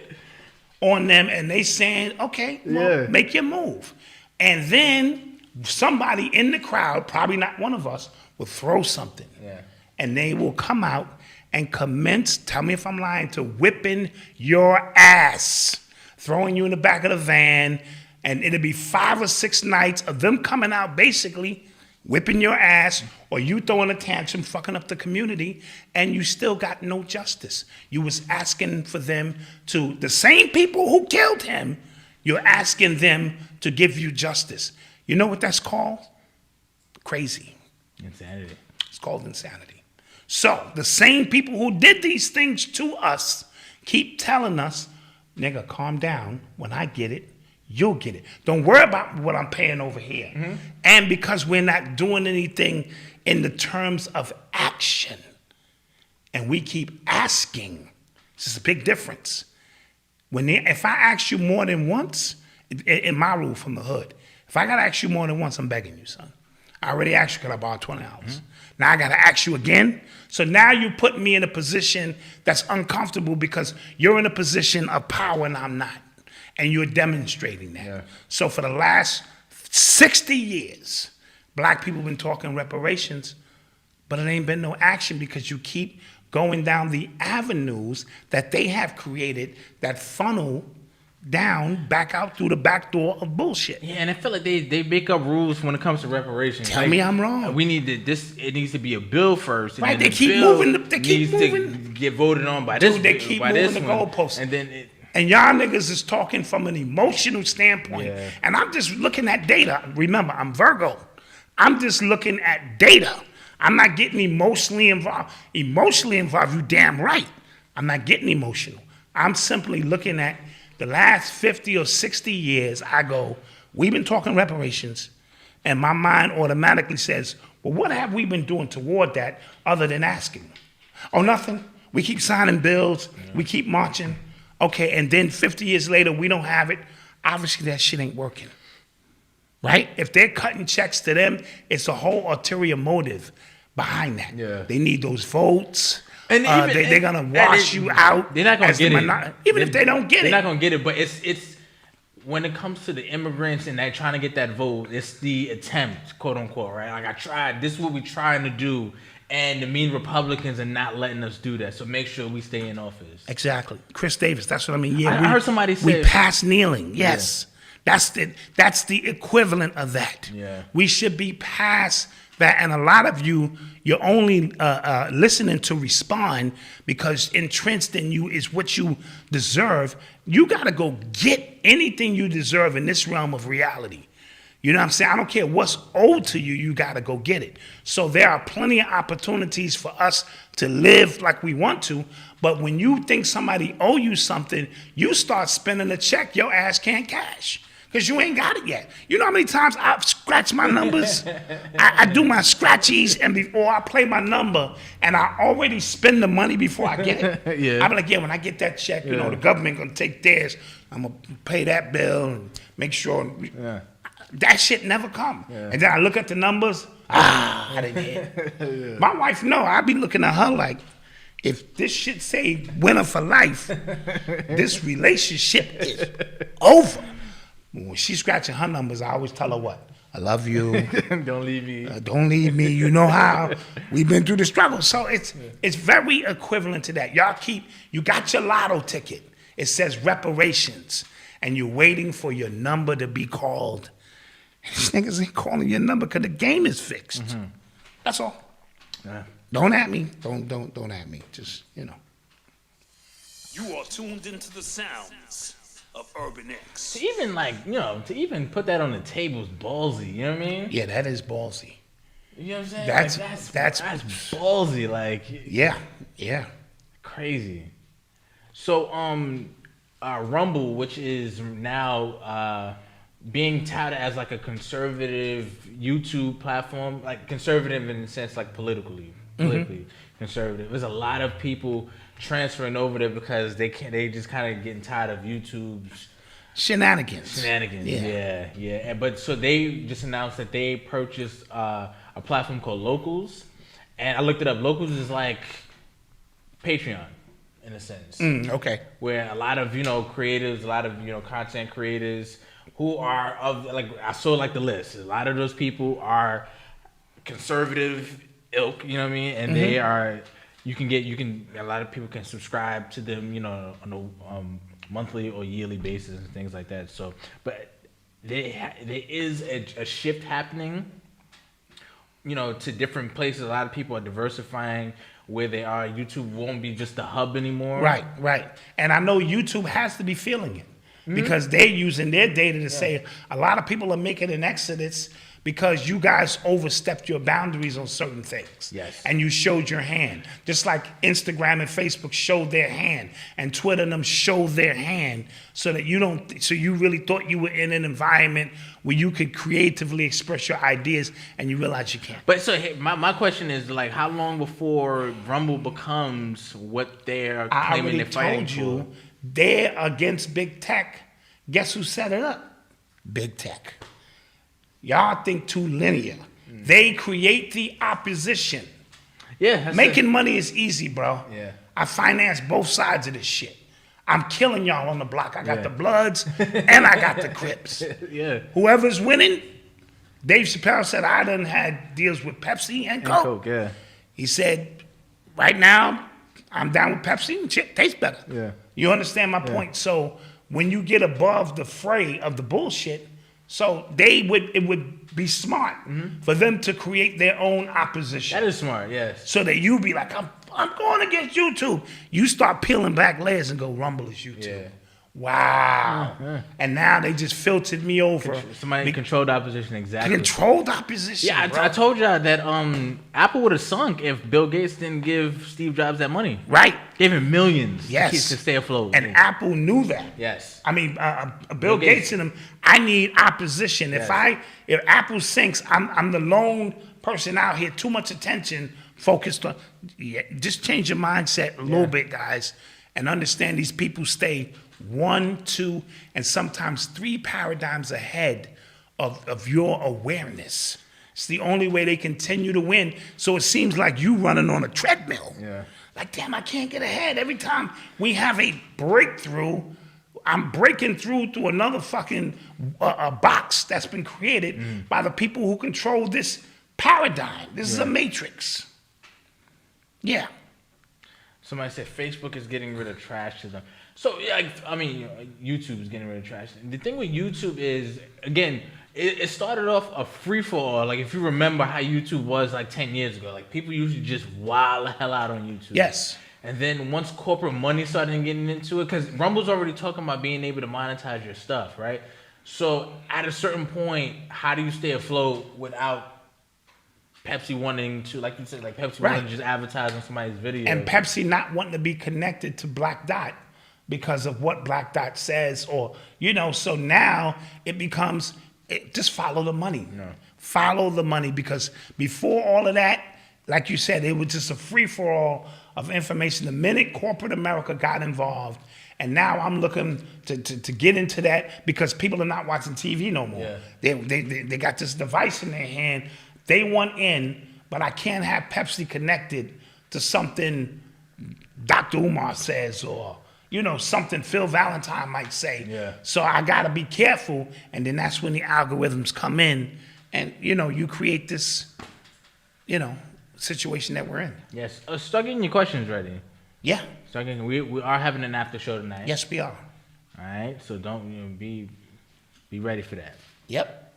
on them, and they saying, okay, well, make your move. And then somebody in the crowd, probably not one of us, will throw something. Yeah. And they will come out and commence, tell me if I'm lying, to whipping your ass, throwing you in the back of the van, and it'll be 5 or 6 nights of them coming out basically whipping your ass, or you throwing a tantrum, fucking up the community, and you still got no justice. You was asking for them to, the same people who killed him, you're asking them to give you justice. You know what that's called? Crazy. Insanity. It's called insanity. So the same people who did these things to us keep telling us, nigga, calm down. When I get it, you'll get it. Don't worry about what I'm paying over here. And because we're not doing anything in the terms of action, and we keep asking, this is a big difference. If I ask you more than once, in my rule from the hood, if I gotta ask you more than once, I'm begging you, son. I already asked you, can I borrow $20? Now I gotta ask you again. So now you put me in a position that's uncomfortable because you're in a position of power and I'm not. And you're demonstrating that. Yeah. So for the last 60 years, black people have been talking reparations, but it ain't been no action because you keep going down the avenues that they have created that funnel down back out through the back door of bullshit. Yeah, and I feel like they make up rules when it comes to reparations. Tell me I'm wrong. We need to, it needs to be a bill first. And right, then they keep moving. They keep moving. To get voted on by this. They keep moving the goalposts. And then and y'all niggas is talking from an emotional standpoint. Yeah. And I'm just looking at data. Remember, I'm Virgo. I'm just looking at data. I'm not getting emotionally involved. Emotionally involved, you damn right. I'm not getting emotional. I'm simply looking at the last 50 or 60 years. I go, we've been talking reparations, and my mind automatically says, well, what have we been doing toward that other than asking? Oh, nothing. We keep signing bills. We keep marching. Okay, and then 50 years later, we don't have it. Obviously, that shit ain't working, right? If they're cutting checks to them, it's a whole ulterior motive behind that. Yeah. They need those votes. And they're going to wash you out. They're not going to get it. Even if they don't get it. They're not going to get it, but it's when it comes to the immigrants and they're trying to get that vote, it's the attempt, quote unquote, right? Like I tried. This is what we're trying to do. And the mean Republicans are not letting us do that. So make sure we stay in office. Exactly. Chris Davis, that's what I mean. Yeah, I heard somebody say we pass kneeling. Yes. Yeah. That's the equivalent of that. Yeah. We should be past that. And a lot of you're only listening to respond because entrenched in you is what you deserve. You got to go get anything you deserve in this realm of reality. You know what I'm saying? I don't care what's owed to you, you got to go get it. So there are plenty of opportunities for us to live like we want to, but when you think somebody owe you something, you start spending a check your ass can't cash because you ain't got it yet. You know how many times I've scratched my numbers? I do my scratchies, and before I play my number, and I already spend the money before I get it. Yeah. I'm like, yeah, when I get that check, you know, the government going to take theirs. I'm going to pay that bill and make sure. Yeah. That shit never come. Yeah. And then I look at the numbers, I didn't hit. Yeah. My wife know, I be looking at her like, if this shit say winner for life, this relationship is over. When she's scratching her numbers, I always tell her what? I love you. Don't leave me. Don't leave me. You know how we've been through the struggle. So it's very equivalent to that. You got your lotto ticket. It says reparations, and you're waiting for your number to be called. These niggas ain't calling your number because the game is fixed. That's all. Don't at me. Don't at me. Just, you know. You are tuned into the sounds of Urban X. To even to even put that on the table is ballsy. You know what I mean? Yeah, that is ballsy. You know what I'm saying? That's ballsy. Like, yeah, crazy. So Rumble, which is now being touted as like a conservative YouTube platform, like conservative in the sense like politically conservative. There's a lot of people transferring over there because they just kind of getting tired of YouTube's shenanigans. Yeah. But so they just announced that they purchased a platform called Locals, and I looked it up. Locals is like Patreon in a sense. Okay. Where a lot of creatives, a lot of content creators who are of I saw the list. A lot of those people are conservative ilk, you know what I mean, and they are. A lot of people can subscribe to them, on a monthly or yearly basis and things like that. So, but there is a shift happening, to different places. A lot of people are diversifying where they are. YouTube won't be just the hub anymore. Right. And I know YouTube has to be feeling it because they're using their data to say a lot of people are making an exodus because you guys overstepped your boundaries on certain things. Yes. And you showed your hand. Just like Instagram and Facebook showed their hand, and Twitter and them showed their hand, so that you really thought you were in an environment where you could creatively express your ideas, and you realize you can't. But so hey, my question is how long before Rumble becomes what they're claiming they're fighting for? I already told you, they're against big tech. Guess who set it up? Big tech. Y'all think too linear. They create the opposition. Yeah. Making money is easy, bro. Yeah. I finance both sides of this shit. I'm killing y'all on the block. I got the Bloods and I got the Crips. Yeah. Whoever's winning, Dave Chappelle said I done had deals with Pepsi and Coke. Yeah. He said, right now, I'm down with Pepsi and shit tastes better. Yeah. You understand my point? So when you get above the fray of the bullshit, so it would be smart for them to create their own opposition. That is smart, yes. So that you be like, I'm going against YouTube. You start peeling back layers and go, Rumble is YouTube. Yeah. Wow. And now they just filtered me over. Somebody controlled opposition, exactly. Controlled opposition. Yeah, I told y'all that Apple would have sunk if Bill Gates didn't give Steve Jobs that money. Right. Gave him millions to stay afloat. And Apple knew that. Yes. I mean, Bill Gates and them, I need opposition. Yes. If Apple sinks, I'm the lone person out here, too much attention focused on. Just change your mindset a little bit, guys, and understand these people stay 1, 2, and sometimes 3 paradigms ahead of your awareness. It's the only way they continue to win. So it seems like you running on a treadmill. Yeah. Like, damn, I can't get ahead. Every time we have a breakthrough, I'm breaking through to another fucking box that's been created by the people who control this paradigm. This is a matrix. Yeah. Somebody said Facebook is getting rid of trash to them. So, YouTube is getting rid of trash. The thing with YouTube is, again, it started off a free-for-all. Like, if you remember how YouTube was, 10 years ago. People used to just wild the hell out on YouTube. Yes. And then once corporate money started getting into it, because Rumble's already talking about being able to monetize your stuff, right? So, at a certain point, how do you stay afloat without Pepsi wanting to, like you said, Pepsi wanting to just advertise on somebody's video? And Pepsi not wanting to be connected to Black Dot because of what Black Dot says, or, so now it becomes, just follow the money. No. Follow the money, because before all of that, like you said, it was just a free-for-all of information. The minute corporate America got involved, and now I'm looking to get into that because people are not watching TV no more. Yeah. They got this device in their hand. They want in, but I can't have Pepsi connected to something Dr. Umar says, or something Phil Valentine might say. Yeah. So I got to be careful, and then that's when the algorithms come in, and you create this, situation that we're in. Yes. Start getting your questions ready. Yeah. Start getting. We are having an after show tonight. Yes, we are. All right. So don't be ready for that. Yep.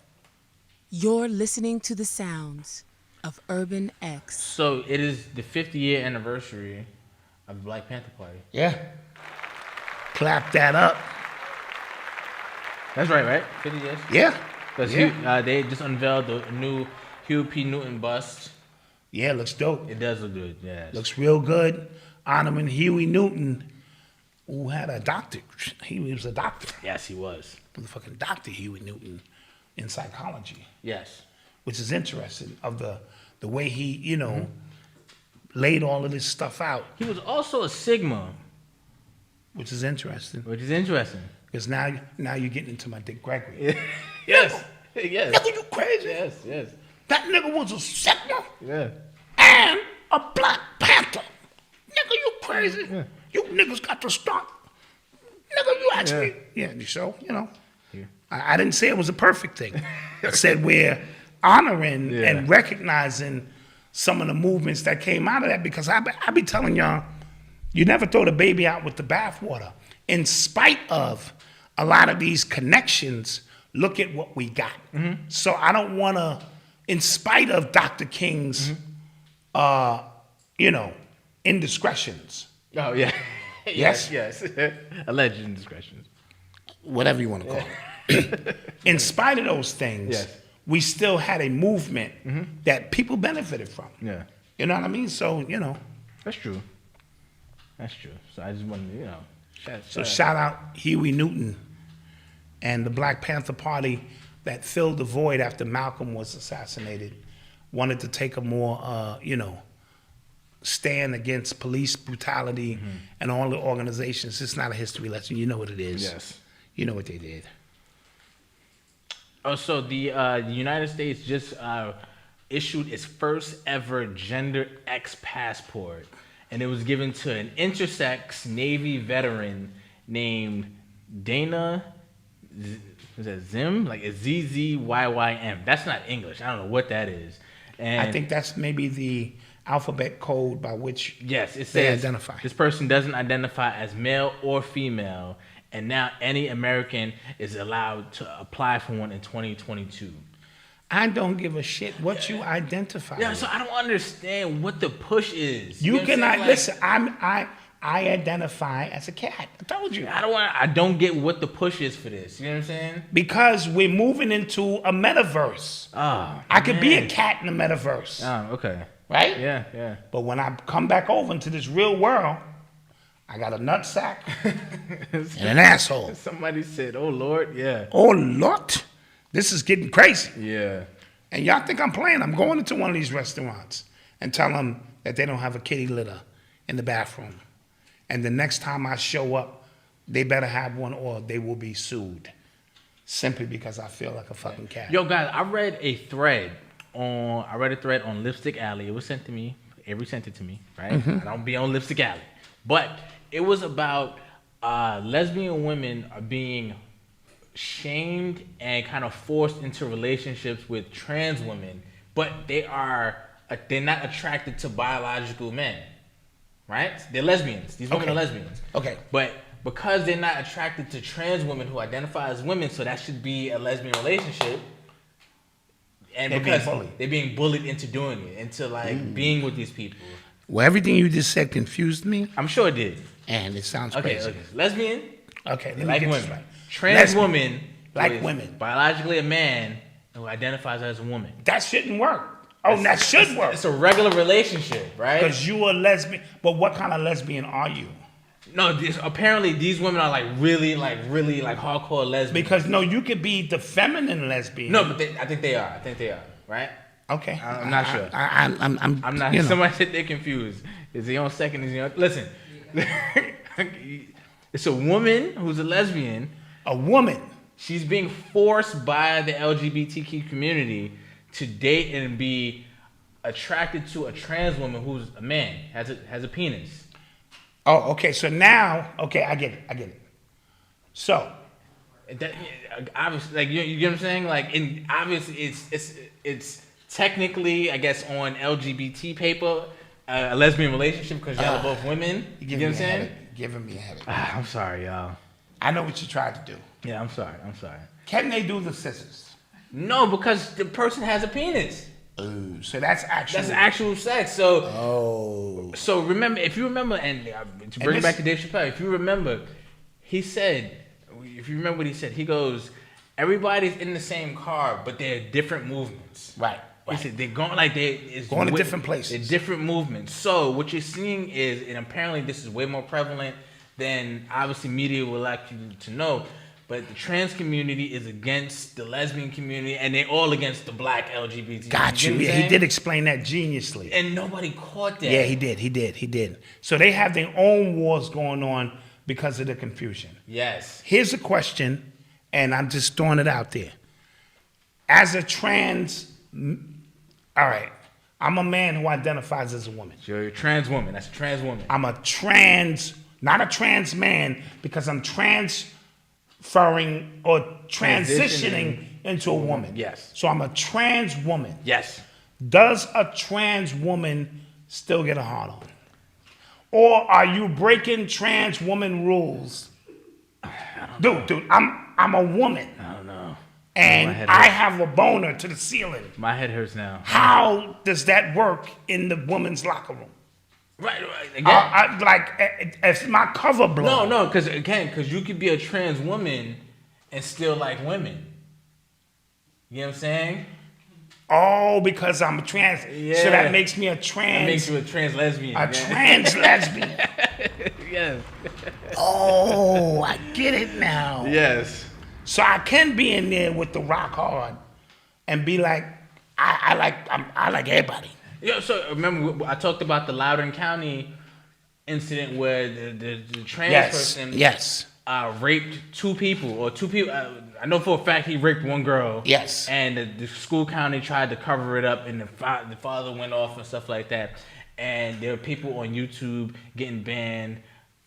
You're listening to the sounds of Urban X. So it is the 50-year anniversary of the Black Panther Party. Yeah. Clap that up. That's right? 50 years? Yeah. Because they just unveiled the new Huey P. Newton bust. Yeah, it looks dope. It does look good, yeah. Looks real good. Honoring Huey Newton, who had a doctor. He was a doctor. Yes, he was. Motherfucking Dr. Huey Newton in psychology. Yes. Which is interesting of the way he, laid all of this stuff out. He was also a Sigma. Which is interesting. Because now you're getting into my Dick Gregory. Yes. Yes. Nigga, you crazy? Yes. That nigga was a Sigma Yeah. and a Black Panther. Nigga, you crazy? Yeah. You niggas got to stop. Nigga, you actually... Yeah, so, I didn't say it was a perfect thing. I said we're honoring and recognizing some of the movements that came out of that, because I be telling y'all, you never throw the baby out with the bathwater. In spite of a lot of these connections, look at what we got. Mm-hmm. So I don't want to, in spite of Dr. King's, indiscretions. Oh, yeah. Yes? Yes. Alleged indiscretions. Whatever you want to call it. In spite of those things, we still had a movement that people benefited from. Yeah. You know what I mean? So, That's true. So I just wanted to, shout out Huey Newton and the Black Panther Party that filled the void after Malcolm was assassinated. Wanted to take a more, stand against police brutality and all the organizations. It's not a history lesson. You know what it is. Yes. You know what they did. Oh, so the United States just issued its first ever Gender X passport, and it was given to an intersex Navy veteran named Dana. Is that Zim? Like it's ZZYYM. That's not English. I don't know what that is. And I think that's maybe the alphabet code by which it they says identify. This person doesn't identify as male or female, and now any American is allowed to apply for one in 2022. I don't give a shit what you identify. Yeah, so I don't understand what the push is. You cannot listen. I identify as a cat. I told you. I don't get what the push is for this. You know what I'm saying? Because we're moving into a metaverse. Oh, I could be a cat in the metaverse. Oh, okay. Right? Yeah. But when I come back over into this real world, I got a nutsack and an asshole. Somebody said, "Oh Lord, yeah." Oh Lord, this is getting crazy. Yeah. And y'all think I'm playing? I'm going into one of these restaurants and tell them that they don't have a kitty litter in the bathroom. And the next time I show up, they better have one or they will be sued. Simply because I feel like a fucking cat. Yo, guys, I read a thread on Lipstick Alley. It was sent to me. Avery sent it to me, right? I don't be on Lipstick Alley. But it was about lesbian women are being shamed and kind of forced into relationships with trans women, but they're not attracted to biological men. Right? They're lesbians. These women are lesbians. Okay. But because they're not attracted to trans women who identify as women, so that should be a lesbian relationship. And they're being bullied into doing it, into being with these people. Well, everything you just said confused me. I'm sure it did. And it sounds crazy. Okay. Lesbian. Okay. Let me like get women. this right. Trans woman. Like women. Biologically a man who identifies as a woman. That shouldn't work. Oh, that should work. It's a regular relationship, right? Because you are lesbian. But what kind of lesbian are you? No, apparently these women are really hardcore lesbians. Because you could be the feminine lesbian. No, but I think they are, right? Okay. I'm not sure. I'm not. Somebody said they're confused. Is he on second? Is he on? Listen, it's a woman who's a lesbian. A woman. She's being forced by the LGBTQ community to date and be attracted to a trans woman who's a man, has a penis. Oh, okay. So now, I get it. So, that, obviously, you get what I'm saying? Obviously, it's technically, I guess, on LGBT paper, a lesbian relationship because y'all are both women. You get what I'm saying? Giving me a headache. I'm sorry, y'all. I know what you tried to do. Yeah, I'm sorry. Can they do the scissors? No, because the person has a penis. Ooh, so that's actual. That's actual sex. So, so remember, if you remember, and to bring it back to Dave Chappelle, if you remember, he said, if you remember what he said, he goes, everybody's in the same car, but they're different movements. Right. He said they're going like going to different places. They're different movements. So what you're seeing is, and apparently this is way more prevalent than obviously media would like you to know. But the trans community is against the lesbian community, and they're all against the black LGBT. Got you. Yeah, he did explain that geniusly. And nobody caught that. Yeah, he did. So they have their own wars going on because of the confusion. Yes. Here's a question, and I'm just throwing it out there. As a trans, all right, I'm a man who identifies as a woman. So you're a trans woman. That's a trans woman. I'm a trans, not a trans man, because I'm transferring or transitioning into a woman. Yes. So I'm a trans woman. Yes. Does a trans woman still get a hard on? Or are you breaking trans woman rules? Dude, I'm a woman. I don't know. And I have a boner to the ceiling. My head hurts now. How does that work in the woman's locker room? Right. Again, if my cover blown. No, because you could be a trans woman and still like women. You know what I'm saying? Oh, because I'm a trans. Yeah. So that makes me a trans. That makes you a trans lesbian. Trans lesbian. Yes. Oh, I get it now. Yes. So I can be in there with the rock hard and be like, I like everybody. Yeah. So remember, I talked about the Loudoun County incident where the trans person raped two people. I know for a fact he raped one girl. Yes. And the school county tried to cover it up, and the father went off and stuff like that. And there were people on YouTube getting banned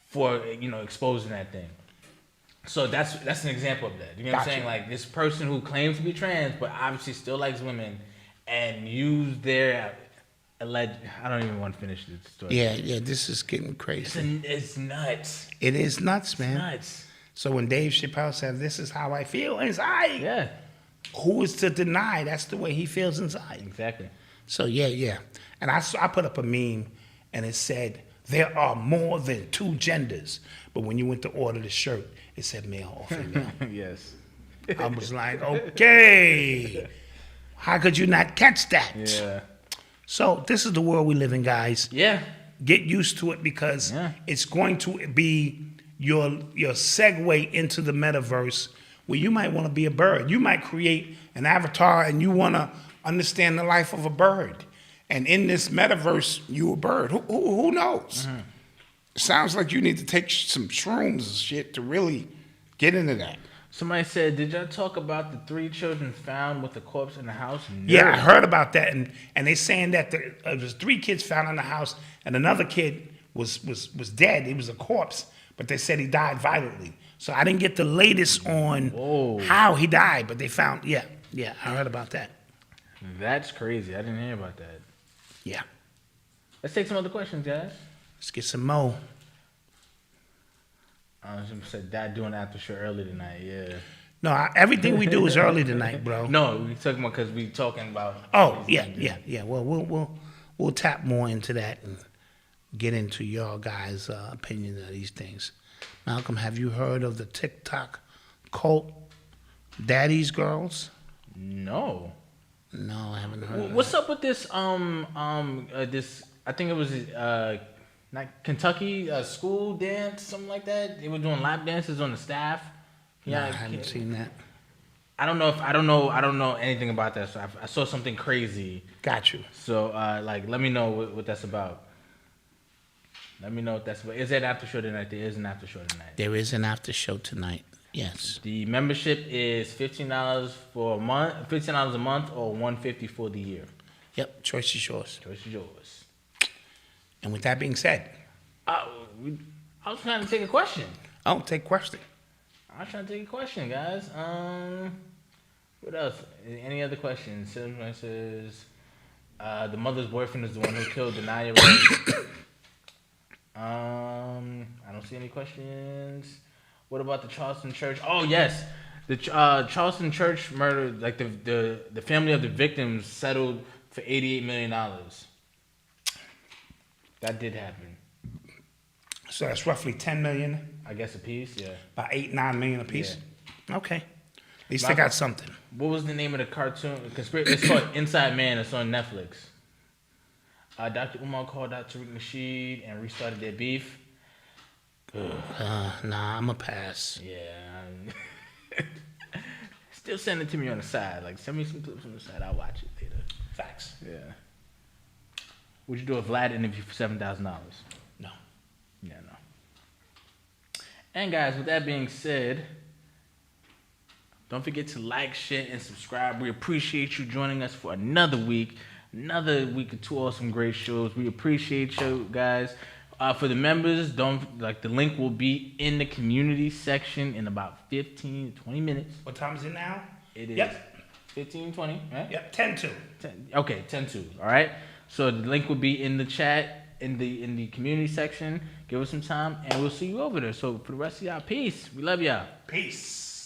for exposing that thing. So that's an example of that. You know what I'm saying? Like this person who claims to be trans but obviously still likes women and use their alleged. I don't even want to finish this story. Yeah. This is getting crazy. It's nuts. It is nuts, man. It's nuts. So when Dave Chappelle said, "This is how I feel inside," yeah, who is to deny that's the way he feels inside? Exactly. So yeah. And I put up a meme, and it said there are more than two genders, but when you went to order the shirt, it said male or female. Yes. I was like, okay, how could you not catch that? Yeah. So this is the world we live in, guys. Yeah. Get used to it because it's going to be your segue into the metaverse where you might want to be a bird. You might create an avatar and you want to understand the life of a bird. And in this metaverse, you a bird. Who knows? Mm-hmm. Sounds like you need to take some shrooms and shit to really get into that. Somebody said, did y'all talk about the 3 children found with the corpse in the house? No. Yeah, I heard about that. And they saying that there was 3 kids found in the house and another kid was dead. He was a corpse, but they said he died violently. So I didn't get the latest on how he died, but they found, yeah, I heard about that. That's crazy. I didn't hear about that. Yeah. Let's take some other questions, guys. Let's get some more. I was just said Dad doing after show early tonight. Yeah. No, everything we do is early tonight, bro. No, we talking about because we talking about. Oh yeah. Well, we'll tap more into that and get into your guys' opinions of these things. Malcolm, have you heard of the TikTok cult, Daddy's Girls? No. No, I haven't heard. What's up with this? This I think it was not Kentucky school dance, something like that. They were doing lap dances on the staff. Yeah, I haven't seen that. I don't know anything about that. So I saw something crazy. Got you. So let me know what that's about. Let me know what that's about. Is there an after show tonight? There is an after show tonight. There is an after show tonight. Yes. The membership is $15 for a month, $15 a month, or $150 for the year. Yep. Choice is yours. Choice is yours. And with that being said, I was trying to take a question. Oh, take question. I was trying to take a question, guys. What else? Any other questions? Someone says the mother's boyfriend is the one who killed the 9-year-old. I don't see any questions. What about the Charleston church? Oh yes, the Charleston church murder. Like the family of the victims settled for $88 million. That did happen. So that's roughly 10 million, I guess a piece, yeah. about 8-9 million a piece. Yeah. Okay. At least they got something. What was the name of the cartoon? It's called Inside Man. It's on Netflix. Dr. Umar called out Tariq Nasheed and restarted their beef. Nah, I'm a pass. Yeah. Still send it to me on the side. Like, send me some clips on the side. I'll watch it later. Facts. Yeah. Would you do a Vlad interview for $7,000? No. Yeah, no. And guys, with that being said, don't forget to like, share, and subscribe. We appreciate you joining us for another week of 2 awesome great shows. We appreciate you guys. For the members, the link will be in the community section in about 15 to 20 minutes. What time is it now? It is Yep. 15, 20, right? Yep, 10-2. Okay, 10-2, all right? So the link will be in the chat, in the community section. Give us some time, and we'll see you over there. So for the rest of y'all, peace. We love y'all. Peace.